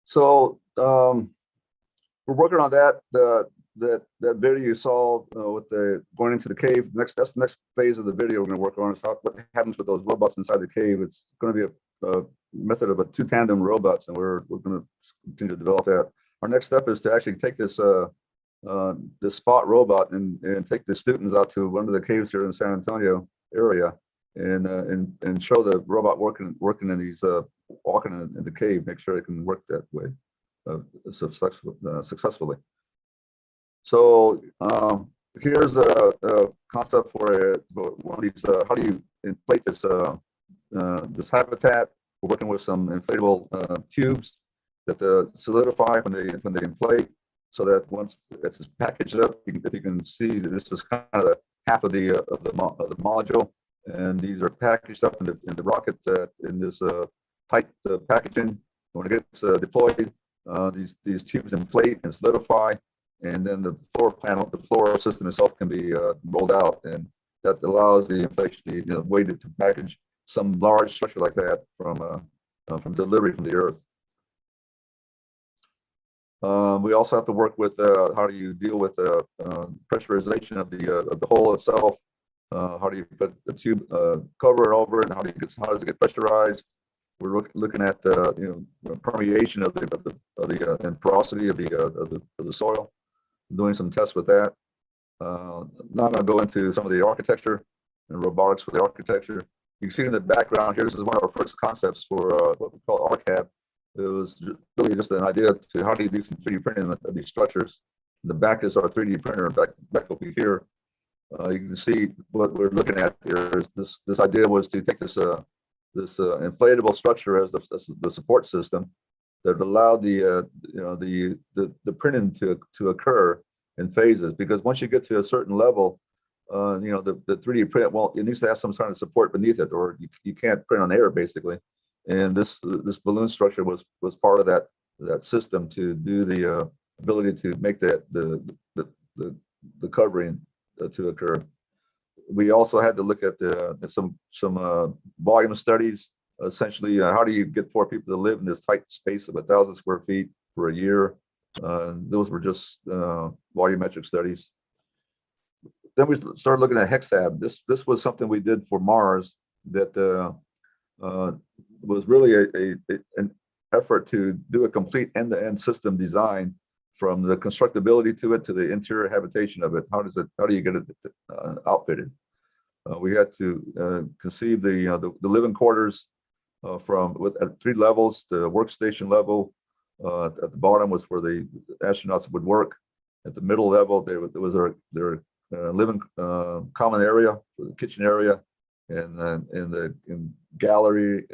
So we're working on that. That video you saw with the going into the cave. That's the next phase of the video we're going to work on, is what happens with those robots inside the cave. It's going to be a method of a 2 tandem robots, and we're going to continue to develop that. Our next step is to actually take this this spot robot and take the students out to one of the caves here in the San Antonio area and show the robot working in these walking in the cave, make sure it can work that way successfully. So here's a concept for one of these. How do you inflate this this habitat? We're working with some inflatable tubes that solidify when they inflate, so that once it's packaged up, if you can see that this is kind of half of the module, and these are packaged up in the rocket in this tight packaging. When it gets deployed, these tubes inflate and solidify, and then the floor system itself can be rolled out, and that allows the inflation, way to package some large structure like that from delivery from the Earth. We also have to work with how do you deal with pressurization of the hole itself. How do you put the tube cover over it, and how does it get pressurized? We're looking at permeation of the and porosity of the soil. Doing some tests with that. Not going to go into some of the architecture and robotics for the architecture, You can see in the background here, this is one of our first concepts for what we call RCAB. It was really just an idea to how do you do some 3D printing of these structures. The back is our 3D printer back over here. You can see what we're looking at here. This idea was to take this inflatable structure as the support system that allowed the printing to occur in phases. Because once you get to a certain level, the 3D print, well, it needs to have some kind of support beneath it, or you can't print on air basically. And this balloon structure was part of that system to do the ability to make that the covering to occur. We also had to look at some volume studies. Essentially, how do you get 4 people to live in this tight space of 1,000 square feet for a year? Those were just volumetric studies. Then we started looking at HexAB. This was something we did for Mars that was really an effort to do a complete end-to-end system design, from the constructability to it to the interior habitation of it. How do you get it outfitted? We had to conceive the living quarters at 3 levels. The workstation level at the bottom was where the astronauts would work. At the middle level, there was their living common area, the kitchen area, and in galley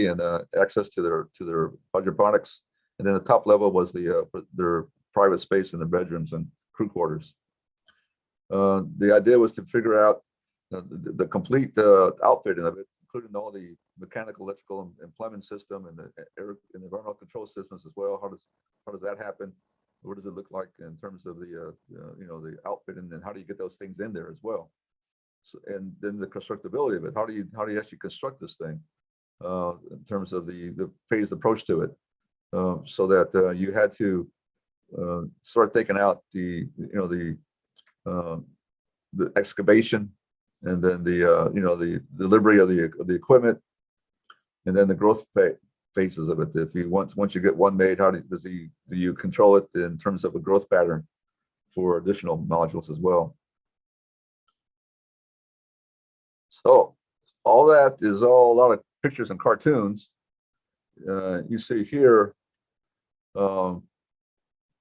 and access to their hydroponics. And then the top level was their private space in the bedrooms and crew quarters. The idea was to figure out the complete outfitting of it, including all the mechanical, electrical, and plumbing system, and the air and environmental control systems as well. How does that happen? What does it look like in terms of the outfitting, and how do you get those things in there as well? So, and then the constructability of it. How do you actually construct this thing in terms of the phased approach to it, so that you had to start taking out the excavation, and then the delivery of the equipment, and then the growth phases of it. If you once you get one made, how do you control it in terms of a growth pattern for additional modules as well? So all that is a lot of pictures and cartoons. You see here,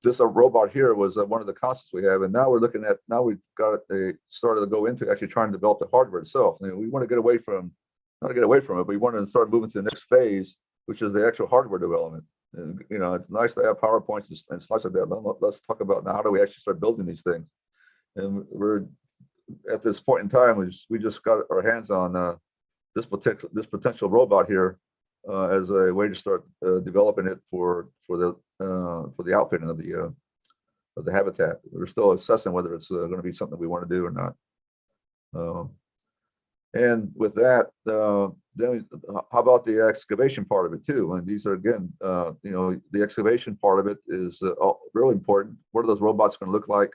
this robot here was one of the concepts we have, and now we've got started to go into actually trying to develop the hardware itself. We want to get away from, not to get away from it, but we want to start moving to the next phase, which is the actual hardware development. And, it's nice to have PowerPoints and slides like that. Let's talk about now, how do we actually start building these things? And we're at this point in time, we just got our hands on this potential robot here as a way to start developing it for the outfitting of the habitat. We're still assessing whether it's going to be something we want to do or not. And with that, then how about the excavation part of it too? And these are, again, the excavation part of it is really important. What are those robots going to look like?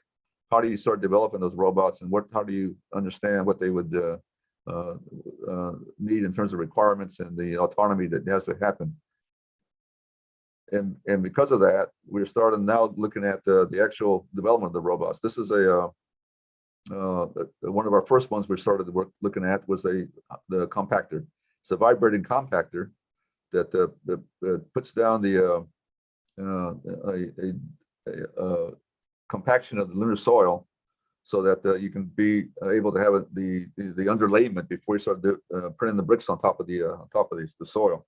How do you start developing those robots, and how do you understand what they would need in terms of requirements and the autonomy that has to happen? And because of that, we're starting now looking at the actual development of the robots. This is one of our first ones we started looking at was the compactor. It's a vibrating compactor that puts down the compaction of the lunar soil, so that you can be able to have the underlayment before you start printing the bricks on top of the soil.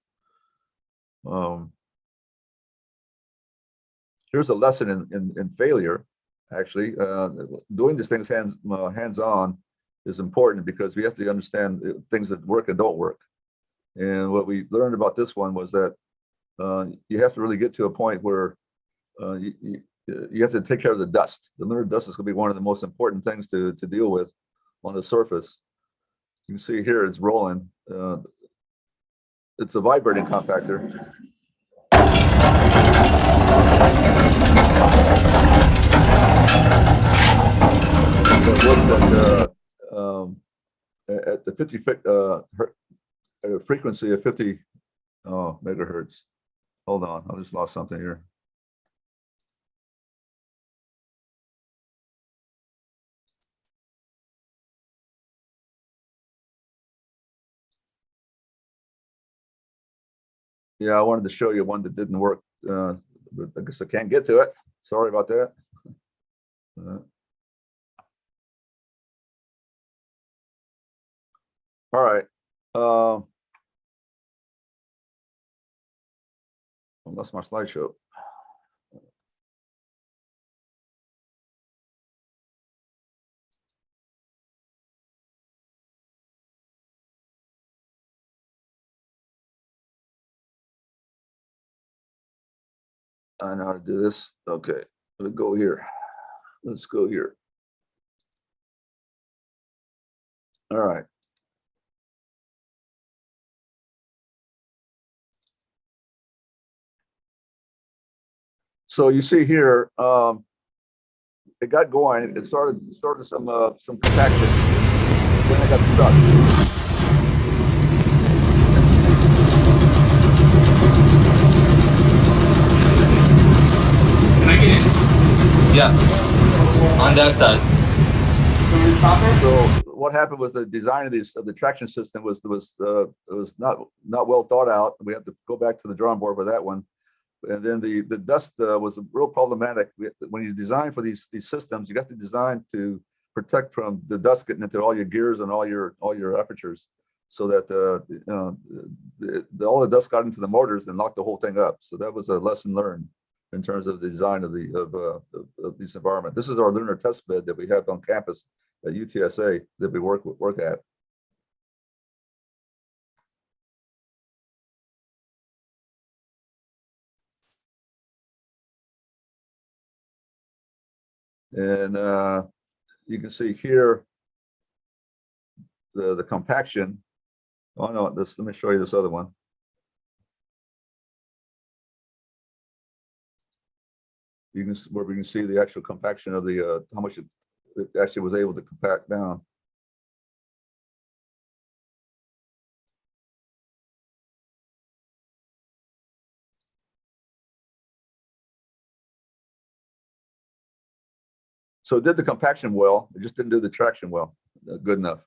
Here's a lesson in failure. Actually, doing these things hands-on is important, because we have to understand things that work and don't work. And what we learned about this one was that you have to really get to a point where you have to take care of the dust. The lunar dust is going to be one of the most important things to deal with on the surface. You can see here it's rolling. It's a vibrating compactor. At the 50 frequency of 50 megahertz. Hold on, I just lost something here. Yeah, I wanted to show you one that didn't work, but I guess I can't get to it. Sorry about that. All right. That's my slideshow. I know how to do this. Okay, let's go here. Let's go here. All right. So you see here, it got going. It started some compaction. Then it got stuck. Can I get in? Yeah. On that side. So what happened was the design of the traction system was not well thought out. We had to go back to the drawing board for that one. And then the dust was real problematic. When you design for these systems, you got to design to protect from the dust getting into all your gears and all your apertures, so that all the dust got into the motors and locked the whole thing up. So that was a lesson learned in terms of the design of this environment. This is our lunar test bed that we have on campus at UTSA that we work at. And you can see here the compaction. Oh no, let me show you this other one. Where we can see the actual compaction of the how much it actually was able to compact down. So it did the compaction well, it just didn't do the traction well, good enough.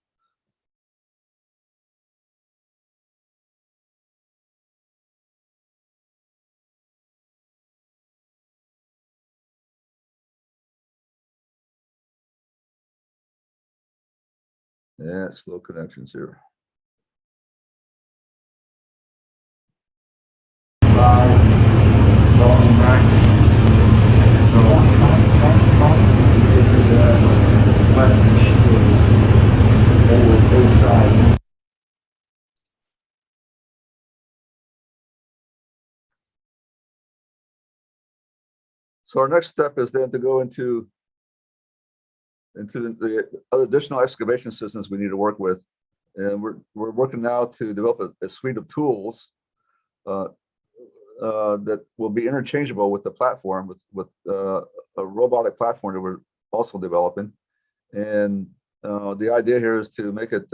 Yeah, slow connections here. So our next step is then to go into the additional excavation systems we need to work with. And we're working now to develop a suite of tools that will be interchangeable with the platform, with a robotic platform that we're also developing. And the idea here is to make it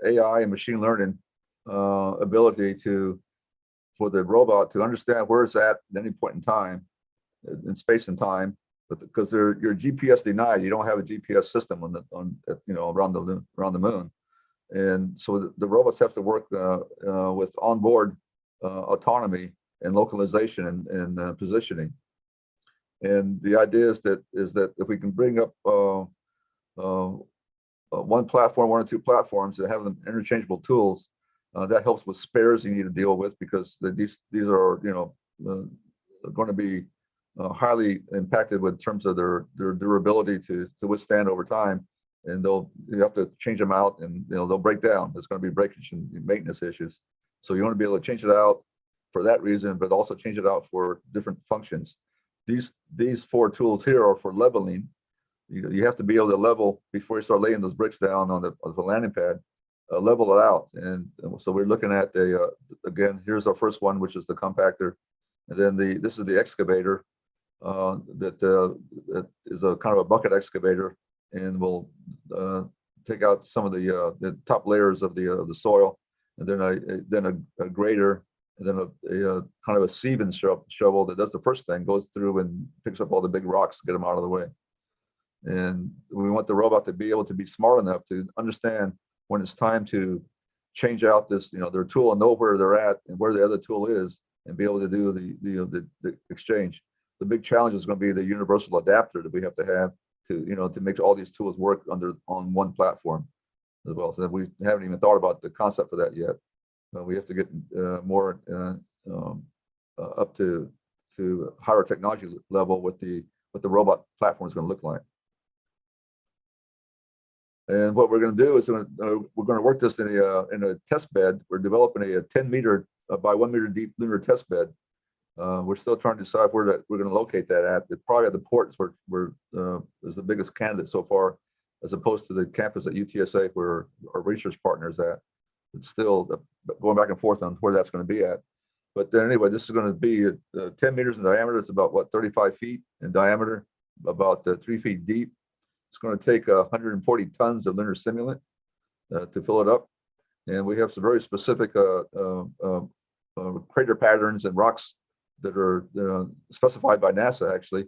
AI and machine learning ability for the robot to understand where it's at any point in time, in space and time, but because you're GPS denied, you don't have a GPS system around the moon, and so the robots have to work with onboard autonomy and localization and positioning. And the idea is that if we can bring up one platform, one or two platforms, and have them interchangeable tools, that helps with spares you need to deal with, because these are going to be highly impacted in terms of their durability to withstand over time, and you have to change them out, and they'll break down. There's going to be breakage and maintenance issues, so you want to be able to change it out for that reason, but also change it out for different functions. These four tools here are for leveling. You have to be able to level before you start laying those bricks down on the landing pad. Level it out, and so we're looking at again, here's our first one, which is the compactor, and then this is the excavator that is a kind of a bucket excavator, and will take out some of the top layers of the soil, and then a grader, and then a kind of a sieving shovel that does the first thing, goes through and picks up all the big rocks to get them out of the way. And we want the robot to be able to be smart enough to understand when it's time to change out this, their tool and know where they're at and where the other tool is and be able to do the exchange. The big challenge is going to be the universal adapter that we have to have to make all these tools work on one platform as well. So we haven't even thought about the concept for that yet. We have to get more up to higher technology level what the robot platform is going to look like. And what we're going to do is we're going to work this in a test bed. We're developing a 10 meter by 1 meter deep lunar test bed. We're still trying to decide where we're going to locate that at. It's probably at the ports where is the biggest candidate so far, as opposed to the campus at UTSA where our research partner is at. It's still going back and forth on where that's going to be at. But anyway, this is going to be 10 meters in diameter. It's about 35 feet in diameter, about 3 feet deep. It's going to take 140 tons of lunar simulant to fill it up. And we have some very specific crater patterns and rocks that are specified by NASA, actually,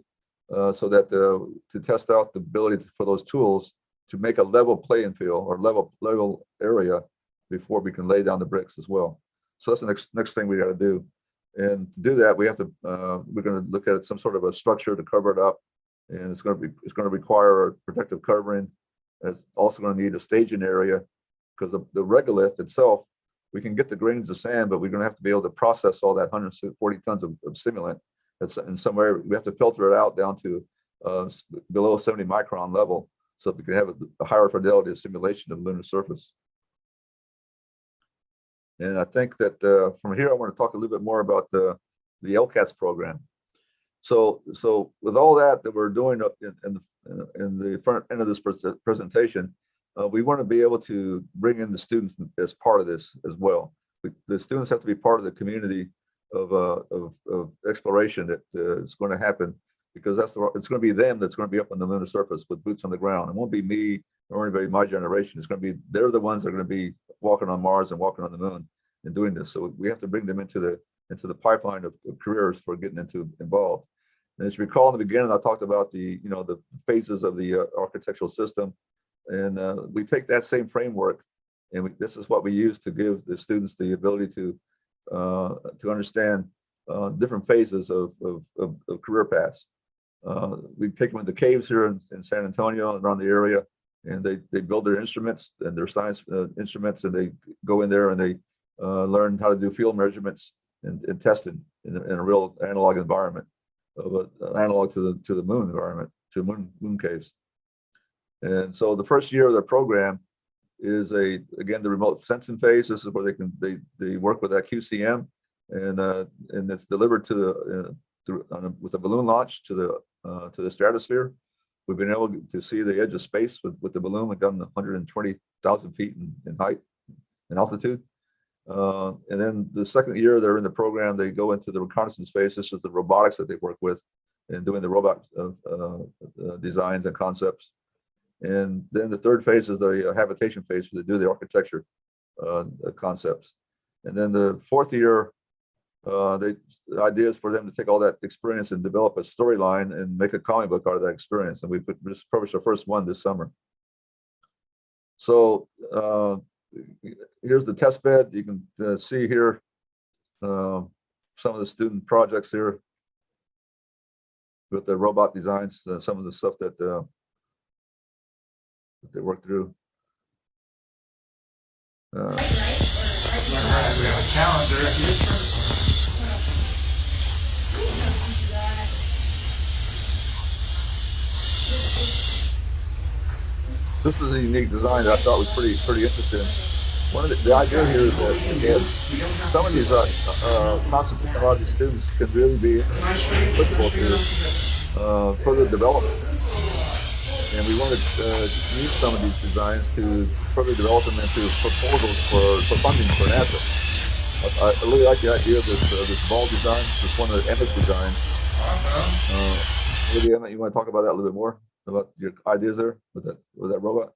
so that to test out the ability for those tools to make a level playing field or level area before we can lay down the bricks as well. So that's the next thing we got to do. And to do that, we have to we're going to look at some sort of a structure to cover it up, and it's going to require a protective covering. It's also going to need a staging area because the regolith itself, we can get the grains of sand, but we're going to have to be able to process all that 140 tons of simulant. That's in somewhere we have to filter it out down to below 70 micron level, so that we can have a higher fidelity of simulation of the lunar surface. And I think that from here, I want to talk a little bit more about the LCATS program. So with all that we're doing up in the front end of this presentation, we want to be able to bring in the students as part of this as well. The students have to be part of the community of exploration that is going to happen, because it's going to be them that's going to be up on the lunar surface with boots on the ground. It won't be me or anybody my generation. It's going to be, they're the ones that are going to be walking on Mars and walking on the moon and doing this. So we have to bring them into the pipeline of careers for getting involved. And as you recall in the beginning, I talked about the phases of the architectural system, and we take that same framework, and this is what we use to give the students the ability to understand different phases of career paths. We take them into caves here in San Antonio and around the area, and they build their instruments and their science instruments, and they go in there and they learn how to do field measurements and testing in a real analog environment, analog to the moon environment, to moon caves. And so the first year of the program is again the remote sensing phase. This is where they work with that QCM, and it's delivered to with a balloon launch to the stratosphere. We've been able to see the edge of space with the balloon. We've gotten 120,000 feet in height and altitude. And then the second year they're in the program, they go into the reconnaissance phase. This is the robotics that they work with and doing the robot designs and concepts. And then the third phase is the habitation phase, where they do the architecture concepts. And then the fourth year, the idea is for them to take all that experience and develop a storyline and make a comic book out of that experience. And we just published our first one this summer. So here's the test bed. You can see here some of the student projects here with the robot designs, some of the stuff that they work through. We have a calendar. This is a unique design that I thought was pretty interesting. One of the idea here is that again, some of these concepts that a lot of these students can really be applicable to further development. And we wanted to use some of these designs to further develop them into proposals for funding for NASA. I really like the idea of this ball design. It's one of the Emmett's designs. Maybe Emmett, you want to talk about that a little bit more, about your ideas there with that robot?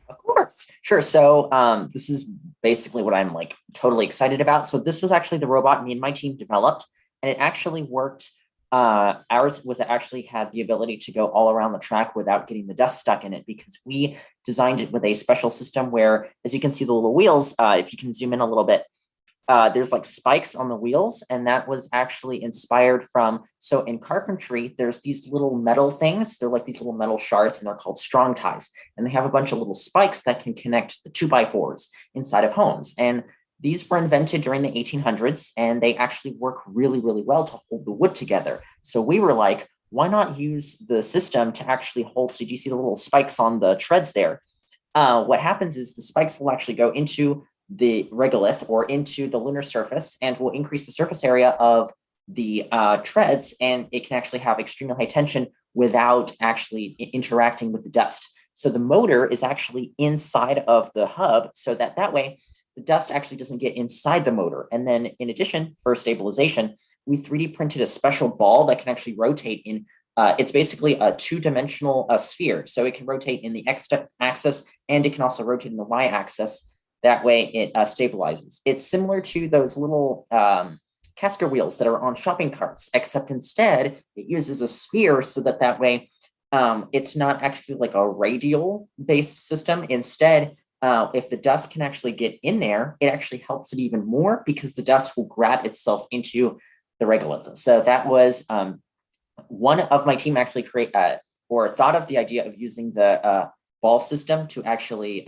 Of course, sure. So this is basically what I'm totally excited about. So this was actually the robot me and my team developed, and it actually worked Ours was actually had the ability to go all around the track without getting the dust stuck in it because we designed it with a special system where, as you can see the little wheels, if you can zoom in a little bit, there's like spikes on the wheels, and that was actually inspired from, so in carpentry, there's these little metal things. They're like these little metal shards, and they're called strong ties. And they have a bunch of little spikes that can connect the 2x4s inside of homes. And these were invented during the 1800s, and they actually work really, really well to hold the wood together. So we were like, why not use the system to actually hold? So do you see the little spikes on the treads there? What happens is the spikes will actually go into the regolith or into the lunar surface and will increase the surface area of the treads, and it can actually have extremely high tension without actually interacting with the dust. So the motor is actually inside of the hub, so that way the dust actually doesn't get inside the motor. And then in addition, for stabilization, we 3D printed a special ball that can actually rotate in, it's basically a two-dimensional sphere. So it can rotate in the X axis and it can also rotate in the Y axis. That way it stabilizes. It's similar to those little caster wheels that are on shopping carts, except instead it uses a sphere so that way it's not actually like a radial based system. Instead, if the dust can actually get in there, it actually helps it even more because the dust will grab itself into the regolith. So that was one of my team actually thought of the idea of using the ball system to actually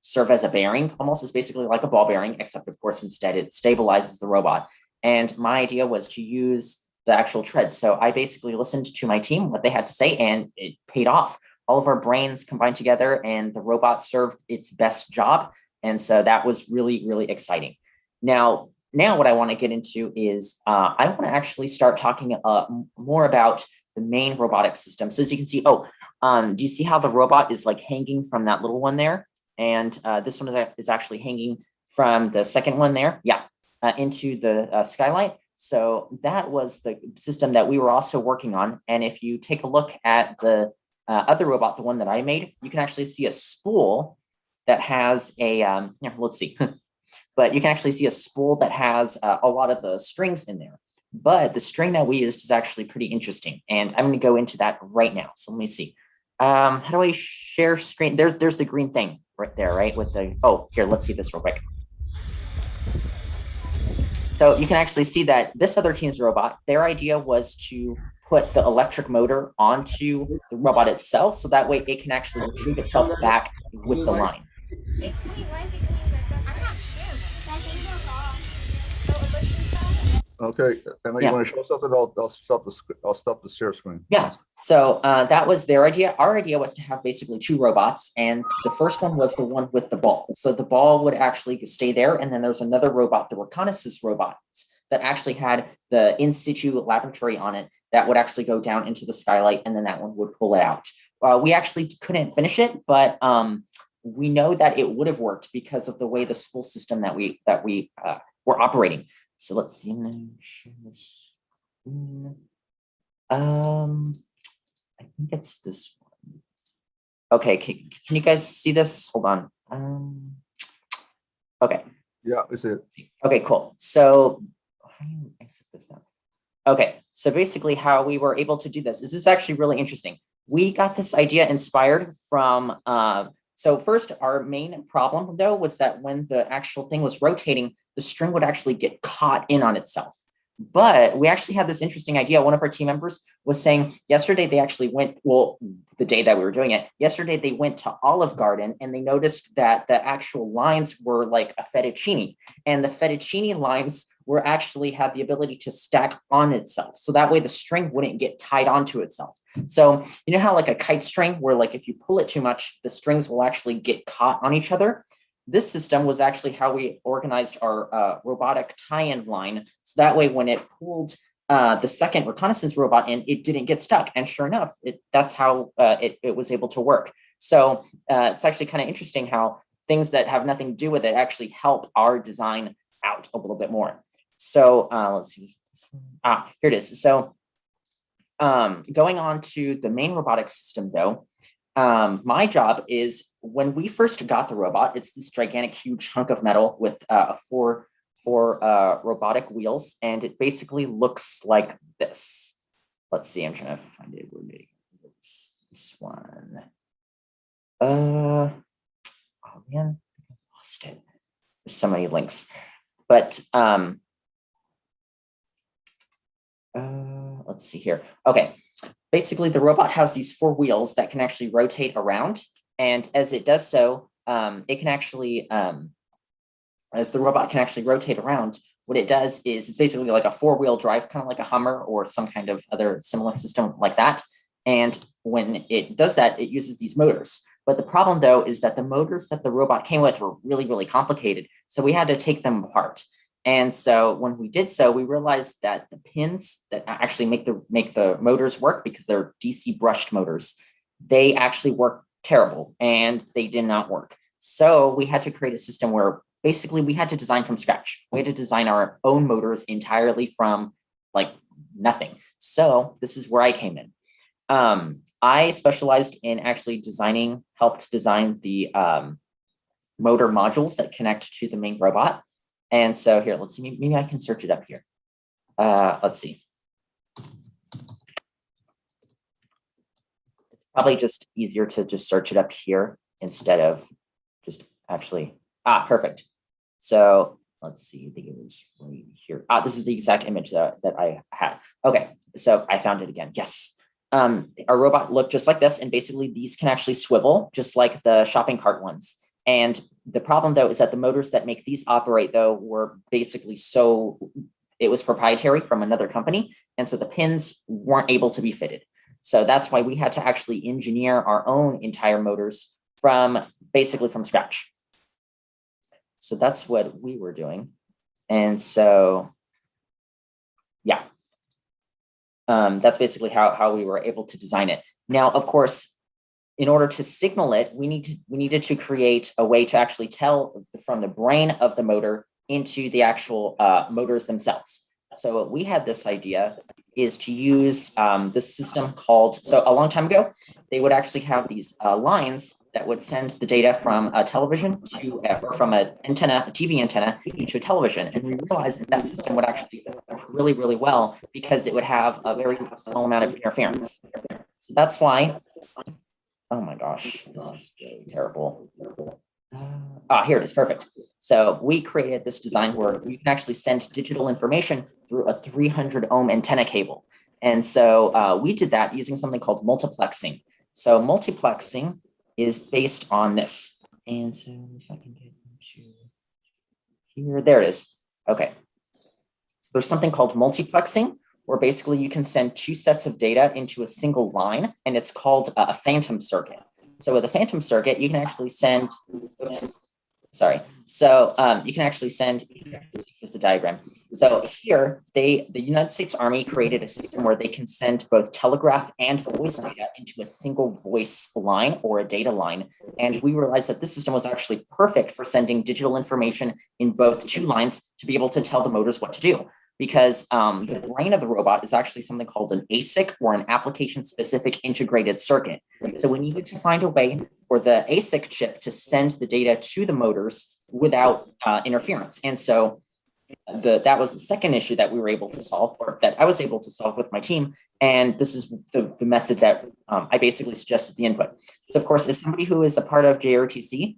serve as a bearing. Almost is basically like a ball bearing, except of course instead it stabilizes the robot. And my idea was to use the actual treads. So I basically listened to my team, what they had to say, and it paid off. All of our brains combined together and the robot served its best job. And so that was really, really exciting. Now what I want to get into is I want to actually start talking more about the main robotic system. So as you can see, do you see how the robot is like hanging from that little one there? And this one is actually hanging from the second one there. Yeah, into the skylight. So that was the system that we were also working on. And if you take a look at the other robot, the one that I made, you can actually see a spool that has a, let's see, but you can actually see a spool that has a lot of the strings in there. But the string that we used is actually pretty interesting. And I'm going to go into that right now. So let me see. How do I share screen? There's the green thing right there, right? With the, here, let's see this real quick. So you can actually see that this other team's robot, their idea was to put the electric motor onto the robot itself. So that way it can actually retrieve itself back with the line. Okay, Emma, you want to show something? I'll stop the share screen. Yeah. So that was their idea. Our idea was to have basically two robots, and the first one was the one with the ball. So the ball would actually stay there, and then there was another robot, the reconnaissance robots, that actually had the in situ laboratory on it that would actually go down into the skylight, and then that one would pull it out. We actually couldn't finish it, but we know that it would have worked because of the way the spool system that we were operating. So let's see. I think it's this one. Okay, can you guys see this? Hold on. Okay. Yeah, we see it. Okay, cool. So how do you exit this down? Okay, so basically how we were able to do this is actually really interesting. We got this idea inspired from, so first our main problem though was that when the actual thing was rotating, the string would actually get caught in on itself. But we actually had this interesting idea. One of our team members was saying yesterday they actually went, the day that we were doing it, yesterday they went to Olive Garden and they noticed that the actual lines were like a fettuccine, and the fettuccine lines were actually had the ability to stack on itself. So that way the string wouldn't get tied onto itself. So you know how like a kite string where like if you pull it too much, the strings will actually get caught on each other? This system was actually how we organized our robotic tie-in line. So that way, when it pulled the second reconnaissance robot in, it didn't get stuck. And sure enough, that's how it was able to work. So it's actually kind of interesting how things that have nothing to do with it actually help our design out a little bit more. So let's see. Here it is. So going on to the main robotic system, though, my job is when we first got the robot, it's this gigantic, huge hunk of metal with four robotic wheels, and it basically looks like this. let's see, I'm trying to find it. It's this one. Oh man, I lost it. There's so many links, but let's see here. Okay, basically the robot has these 4 wheels that can actually rotate around, and as it does so, it can actually, as the robot can actually rotate around, what it does is it's basically like a 4-wheel drive, kind of like a Hummer or some kind of other similar system like that. And when it does that, it uses these motors. But the problem though is that the motors that the robot came with were really, really complicated. So we had to take them apart. And so when we did so, we realized that the pins that actually make the motors work, because they're DC brushed motors, they actually work terrible and they did not work. So we had to create a system where basically we had to design from scratch. We had to design our own motors entirely from like nothing. So this is where I came in. I specialized in actually helped design the motor modules that connect to the main robot. And so here, let's see, maybe I can search it up here. Let's see. It's probably just easier to just search it up here instead of just actually, perfect. So let's see, I think it was right here. This is the exact image that I had. Okay, so I found it again, yes. Our robot looked just like this, and basically these can actually swivel just like the shopping cart ones. And the problem though is that the motors that make these operate though were basically it was proprietary from another company. And so the pins weren't able to be fitted. So that's why we had to actually engineer our own entire motors basically from scratch. So that's what we were doing. And so, yeah. That's basically how we were able to design it. Now, of course, in order to signal it, we needed to create a way to actually tell from the brain of the motor into the actual motors themselves. So we had this idea is to use this system called, so a long time ago, they would actually have these lines that would send the data from a television to, or from an antenna, a TV antenna, into a television. And we realized that system would actually work really, really well because it would have a very small amount of interference. So that's why, oh my gosh, this is really terrible. Here it is, perfect. So we created this design where you can actually send digital information through a 300 ohm antenna cable. And so we did that using something called multiplexing. So multiplexing is based on this. And so if I can get into here, there it is. Okay. So there's something called multiplexing, where basically you can send 2 sets of data into a single line, and it's called a phantom circuit. So with a phantom circuit, you can actually send, sorry. So you can actually send, here's the diagram. So here, the United States Army created a system where they can send both telegraph and voice data into a single voice line or a data line. And we realized that this system was actually perfect for sending digital information in both 2 lines to be able to tell the motors what to do. Because the brain of the robot is actually something called an ASIC, or an application-specific integrated circuit. So we needed to find a way for the ASIC chip to send the data to the motors without interference. And so that was the second issue that we were able to solve, or that I was able to solve with my team. And this is the method that I basically suggested the input. So of course, as somebody who is a part of JROTC,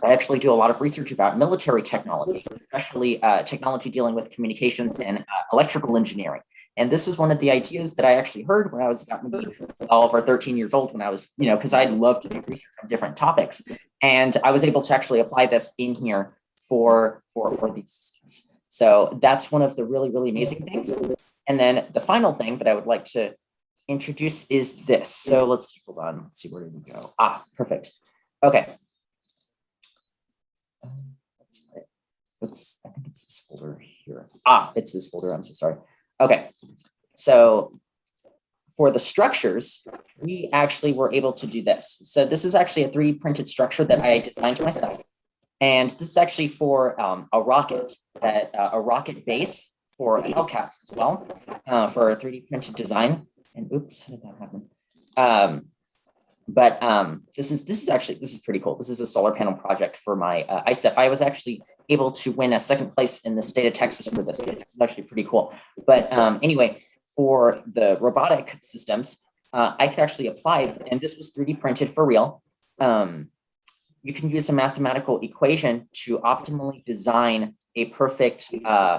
I actually do a lot of research about military technology, especially technology dealing with communications and electrical engineering. And this was one of the ideas that I actually heard when I was about maybe 12 or 13 years old, when I was, because I love to do research on different topics. And I was able to actually apply this in here for these systems. So that's one of the really, really amazing things. And then the final thing that I would like to introduce is this. So let's see, hold on, let's see, where did we go? Perfect. Okay. I think it's this folder here. It's this folder, I'm so sorry. Okay, so for the structures, we actually were able to do this. So this is actually a 3D printed structure that I designed myself. And this is actually for a rocket base for LCAPS as well, for a 3D printed design. And oops, how did that happen? But this is pretty cool. This is a solar panel project for my ICEF. I was actually able to win a 2nd place in the state of Texas for this. This is actually pretty cool. But anyway, for the robotic systems, I could actually apply, and this was 3D printed for real. You can use a mathematical equation to optimally design a perfect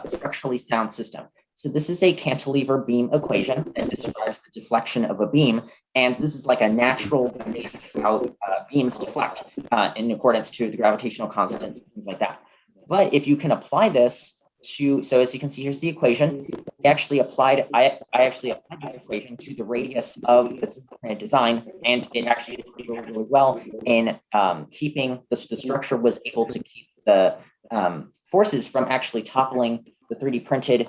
structurally sound system. So this is a cantilever beam equation that describes the deflection of a beam. And this is like a natural base of how beams deflect in accordance to the gravitational constants, things like that. But if you can apply this to, so as you can see, here's the equation. I actually applied this equation to the radius of this design, and it actually did really, really well in keeping the structure was able to keep the forces from actually toppling the 3D printed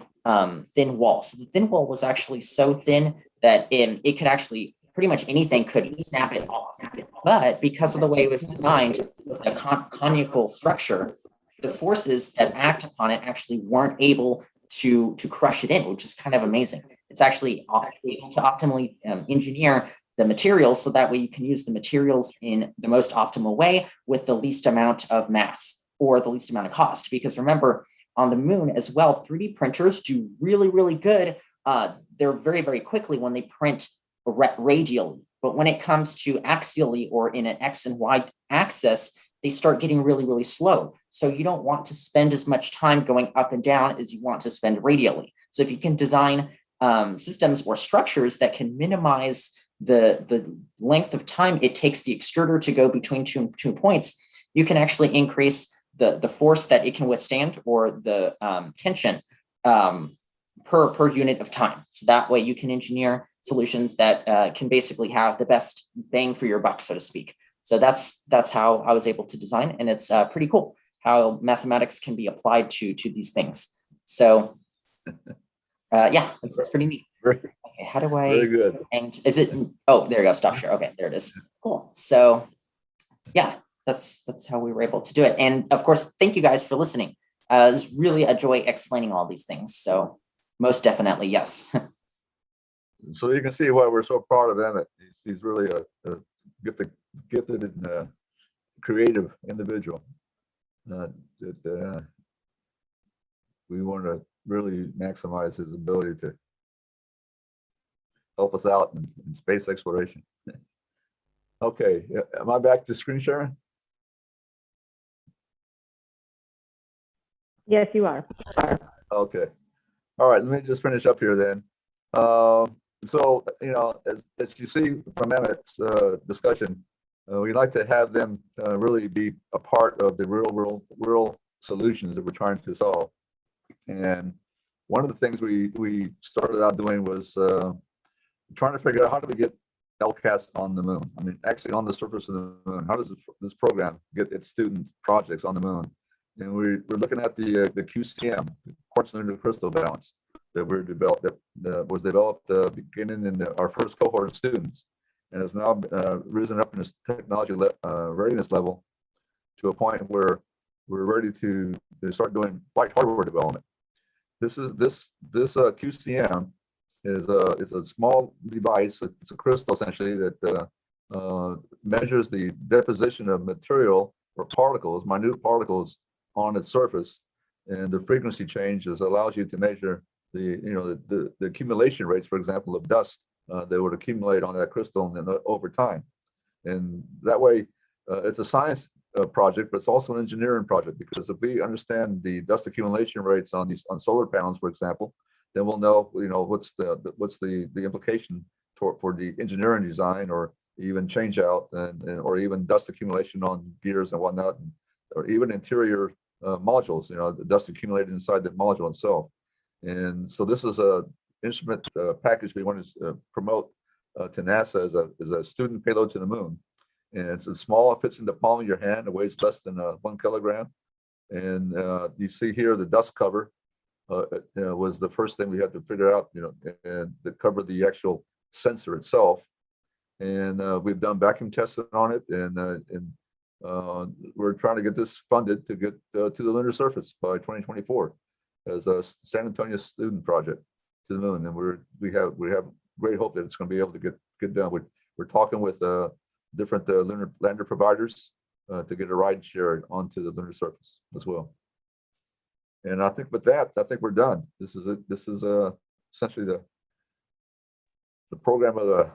thin wall. So the thin wall was actually so thin that it could actually, pretty much anything could snap it off. But because of the way it was designed with a conical structure, the forces that act upon it actually weren't able to crush it in, which is kind of amazing. It's actually able to optimally engineer the materials so that way you can use the materials in the most optimal way with the least amount of mass or the least amount of cost. Because remember, on the moon as well, 3D printers do really, really good. They're very, very quickly when they print radially. But when it comes to axially or in an X and Y axis, they start getting really, really slow. So you don't want to spend as much time going up and down as you want to spend radially. So if you can design systems or structures that can minimize the length of time it takes the extruder to go between two points, you can actually increase the force that it can withstand or the tension per unit of time. So that way you can engineer solutions that can basically have the best bang for your buck, so to speak. So that's how I was able to design, and it's pretty cool how mathematics can be applied to these things. So yeah, it's pretty neat. Okay, how do I? Very good. And is it? Oh, there you go. Stop share. Okay, there it is. Cool. So yeah, that's how we were able to do it. And of course, thank you guys for listening. It's really a joy explaining all these things. So most definitely, yes. So you can see why we're so proud of Emmett. He's really a gifted and creative individual. We want to really maximize his ability to help us out in space exploration. Okay, am I back to screen sharing? Yes, you are. Okay. All right, let me just finish up here then. So, you know, as you see from Emmett's discussion, we'd like to have them really be a part of the real solutions that we're trying to solve. And one of the things we started out doing was trying to figure out how do we get LCAS on the moon? I mean, actually on the surface of the moon. How does this program get its student projects on the moon? And we're looking at the QCM, quartz lunar crystal balance, that was developed beginning in our first cohort of students, and has now risen up in its technology readiness level to a point where we're ready to start doing flight hardware development. This QCM is a small device. It's a crystal essentially that measures the deposition of material or particles, minute particles, on its surface, and the frequency changes allows you to measure the accumulation rates, for example, of dust that would accumulate on that crystal and over time. And that way, it's a science project, but it's also an engineering project, because if we understand the dust accumulation rates on solar panels, for example, then we'll know what's the implication for the engineering design, or even change out or even dust accumulation on gears and whatnot, or even interior modules, the dust accumulated inside the module itself. And so this is a instrument package we want to promote to NASA as a student payload to the moon. And it's small, it fits in the palm of your hand, it weighs less than 1 kilogram. And you see here the dust cover was the first thing we had to figure out, and to cover the actual sensor itself. And we've done vacuum testing on it, and we're trying to get this funded to get to the lunar surface by 2024 as a San Antonio student project to the moon. And we have great hope that it's going to be able to get done. We're talking with different lunar lander providers to get a ride share onto the lunar surface as well. And I think with that, we're done. This is essentially program of the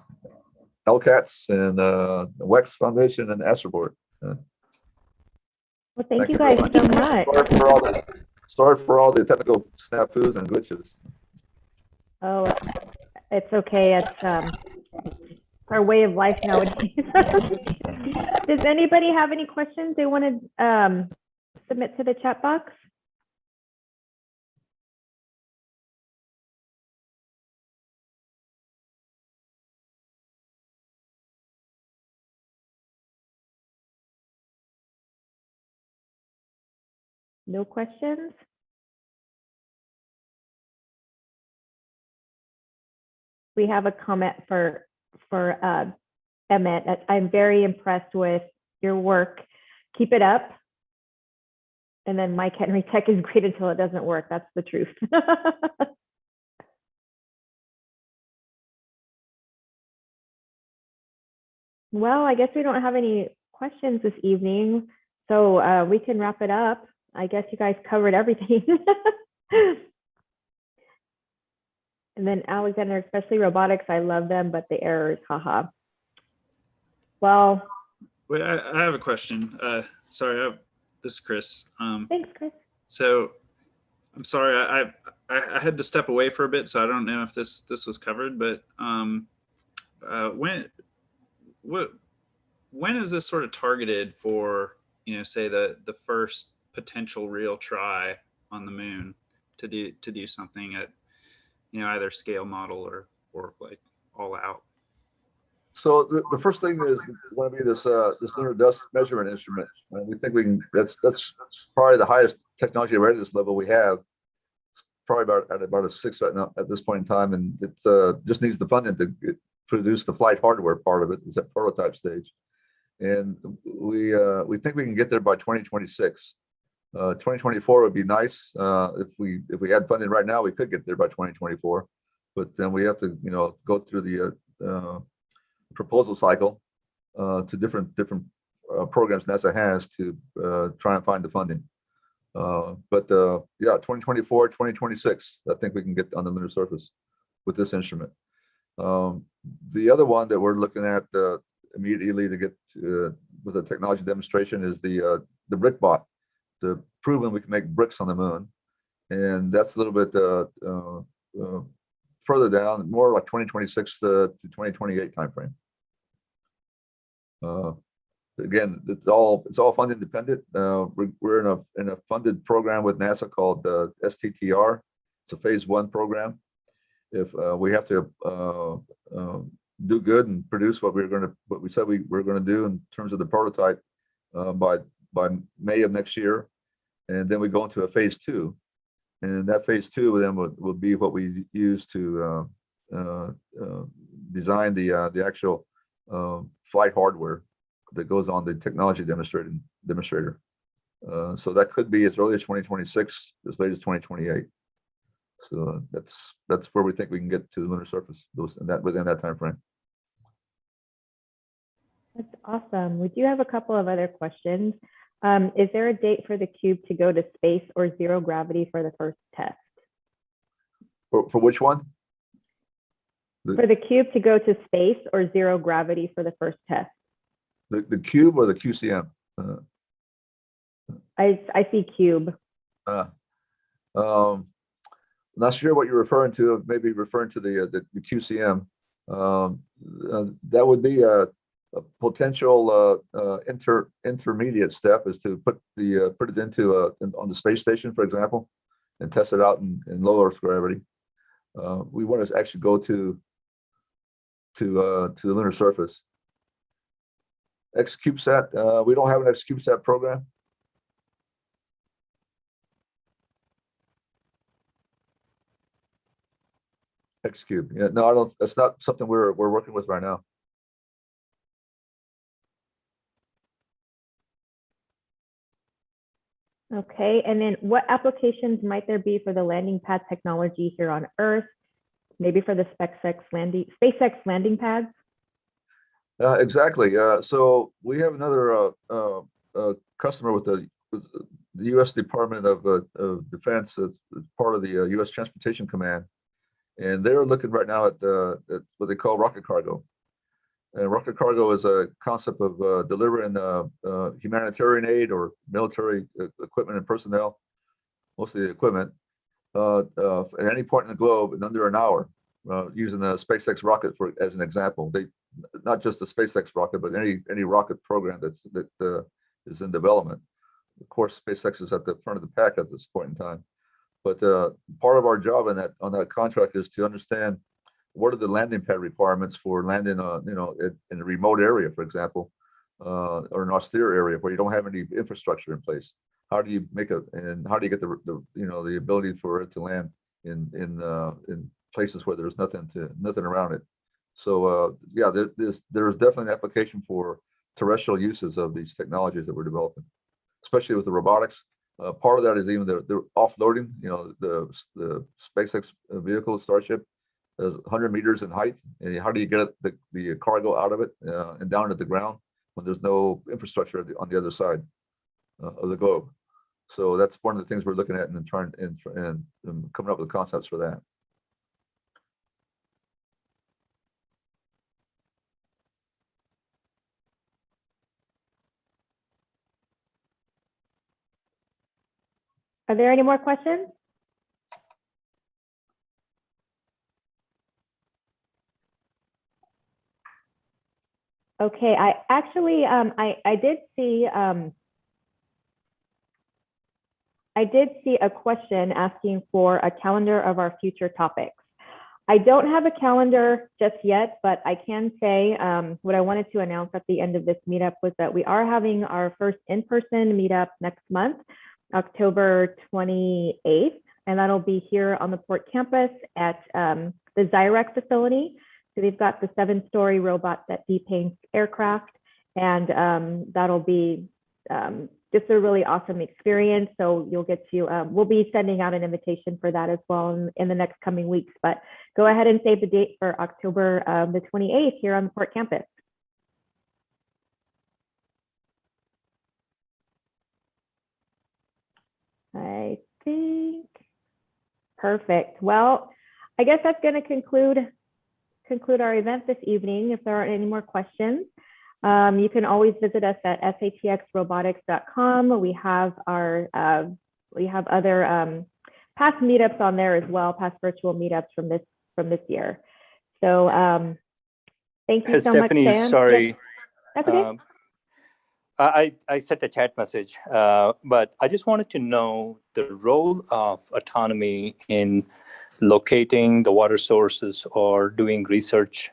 LCATS and the WEX Foundation and the Astroboard. Well, thank you guys very so much. Sorry for all the technical snafus and glitches. Oh, it's okay. It's our way of life nowadays. Does anybody have any questions they want to submit to the chat box? No questions? We have a comment for Emmett. I'm very impressed with your work. Keep it up. And then Mike Henry Tech is great until it doesn't work. That's the truth. Well, I guess we don't have any questions this evening, so we can wrap it up. I guess you guys covered everything. And then Alexander, especially robotics, I love them, but the errors, haha. Well, Wait, I have a question. Sorry, this is Chris. thanks, Chris. So I'm sorry, I had to step away for a bit, so I don't know if this was covered, but when is this sort of targeted for, say the first potential real try on the moon to do something at, either scale model or like all out? So the first thing is going to be this lunar dust measurement instrument. We think we can. That's probably the highest technology readiness level we have. It's probably about a 6 right now at this point in time, and it just needs the funding to produce the flight hardware part of it. It's at prototype stage, and we think we can get there by 2026. 2024 would be nice. If we had funding right now, we could get there by 2024, but then we have to go through the proposal cycle to different programs NASA has to try and find the funding. But yeah, 2024, 2026, I think we can get on the lunar surface with this instrument. The other one that we're looking at immediately to get with a technology demonstration is the BrickBot, the proven we can make bricks on the moon, and that's a little bit further down, more like 2026 to 2028 timeframe. Again, it's all fund independent. We're in a funded program with NASA called STTR. It's a phase 1 program. If we have to do good and produce what we said we were going to do in terms of the prototype by May of next year, and then we go into a phase 2, and that phase 2 then will be what we use to design the actual flight hardware that goes on the technology demonstrator. So that could be as early as 2026, as late as 2028. So that's where we think we can get to the lunar surface within that time frame. That's awesome. We do have a couple of other questions. Is there a date for the cube to go to space or zero gravity for the first test? For which one? For the cube to go to space or zero gravity for the first test? The cube or the QCM? I see cube. Not sure what you're referring to. Maybe referring to the QCM. That would be a potential intermediate step, is to put it into on the space station, for example, and test it out in low Earth gravity. We want to actually go to the lunar surface. XCubeSat, we don't have an XCubeSat program. XCube, yeah, no, I don't. That's not something we're working with right now. Okay, and then what applications might there be for the landing pad technology here on Earth? Maybe for the SpaceX landing pads? Exactly. So we have another customer with the U.S. Department of Defense as part of the U.S. Transportation Command, And they're looking right now at what they call rocket cargo. And rocket cargo is a concept of delivering humanitarian aid or military equipment and personnel, mostly the equipment, at any point in the globe in under an hour, using the SpaceX rocket as an example. They not just the SpaceX rocket, but any rocket program that is in development. Of course, SpaceX is at the front of the pack at this point in time. But part of our job on that contract is to understand what are the landing pad requirements for landing, in a remote area, for example, or an austere area where you don't have any infrastructure in place. How do you make and how do you get the ability for it to land in places where there's nothing around it? So yeah, there's definitely an application for terrestrial uses of these technologies that we're developing, especially with the robotics. Part of that is even the offloading. The SpaceX vehicle Starship is 100 meters in height, and how do you get the cargo out of it and down to the ground when there's no infrastructure on the other side of the globe? So that's one of the things we're looking at and trying and coming up with concepts for that. Are there any more questions? Okay, I actually, I did see a question asking for a calendar of our future topics. I don't have a calendar just yet, but I can say what I wanted to announce at the end of this meetup was that we are having our first in-person meetup next month, October 28th, and that'll be here on the Port Campus at the Zyrex facility. So they've got the 7-story robot that depaints aircraft, and that'll be just a really awesome experience. So you'll get to, we'll be sending out an invitation for that as well in the next coming weeks, but go ahead and save the date for October the 28th here on the Port Campus. I think, perfect. Well, I guess that's going to conclude our event this evening. If there aren't any more questions, you can always visit us at satxrobotics.com. We have other past meetups on there as well, past virtual meetups from this year. So thank you so Stephanie, much, Sam. sorry. Yes. That's okay. I sent a chat message, but I just wanted to know the role of autonomy in locating the water sources or doing research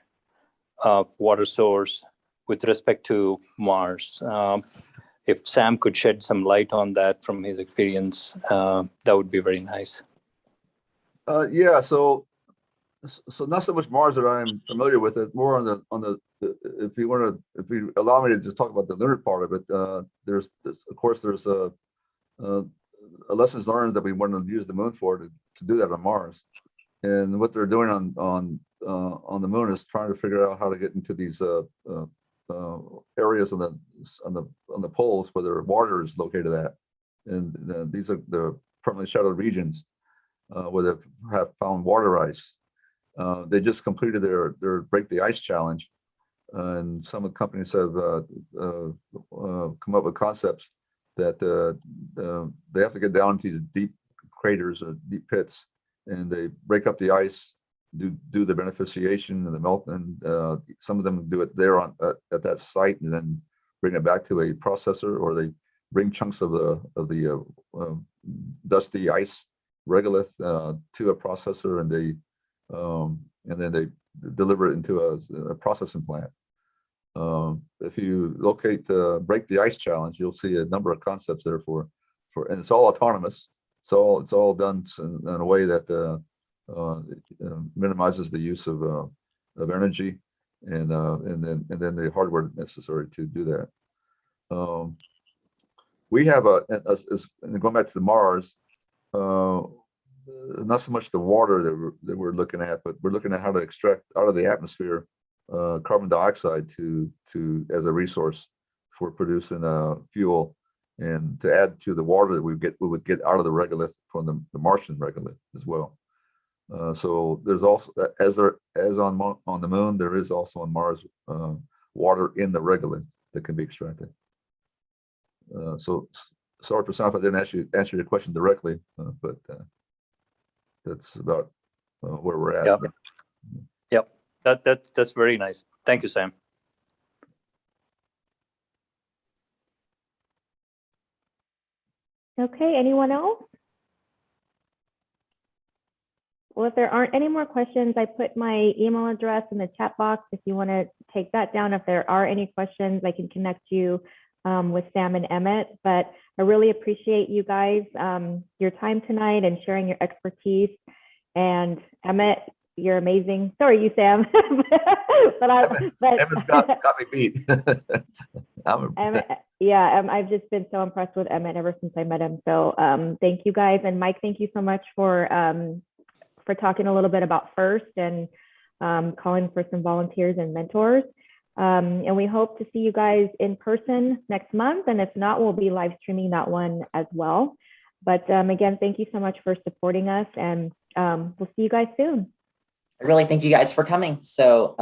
of water source with respect to Mars. If Sam could shed some light on that from his experience, that would be very nice. Yeah, so not so much Mars that I'm familiar with. It's more on the if you allow me to just talk about the lunar part of it. There's of course a lessons learned that we want to use the moon for to do that on Mars, and what they're doing on the moon is trying to figure out how to get into these areas on the poles where their water is located at, and these are the permanently shadowed regions where they have found water ice. They just completed their Break the Ice challenge, and some of the companies have come up with concepts that they have to get down to these deep craters or deep pits, and they break up the ice, do the beneficiation and the melt, and some of them do it there at that site, and then bring it back to a processor, or they bring chunks of the dusty ice regolith to a processor, and then they deliver it into a processing plant. If you locate the Break the Ice challenge, you'll see a number of concepts there and it's all autonomous. It's all done in a way that minimizes the use of energy and then the hardware necessary to do that. We have and going back to the Mars, not so much the water that we're looking at, but we're looking at how to extract out of the atmosphere carbon dioxide as a resource for producing fuel, and to add to the water that we would get out of the regolith from the Martian regolith as well. So there's also, as on the moon, there is also on Mars water in the regolith that can be extracted. So sorry for sound if I didn't answer your question directly, but that's about where we're at. Yep. That's very nice. Thank you, Sam. Okay, anyone else? Well, if there aren't any more questions, I put my email address in the chat box if you want to take that down. If there are any questions, I can connect you with Sam and Emmett. But I really appreciate you guys, your time tonight and sharing your expertise. And Emmett, you're amazing. Sorry, you, Sam. Emmett's got me beat. Emmett, yeah, I've just been so impressed with Emmett ever since I met him. So thank you guys. And Mike, thank you so much for talking a little bit about FIRST and calling for some volunteers and mentors. And we hope to see you guys in person next month. And if not, we'll be live streaming that one as well. But again, thank you so much for supporting us, and we'll see you guys soon. I really thank you guys for coming. So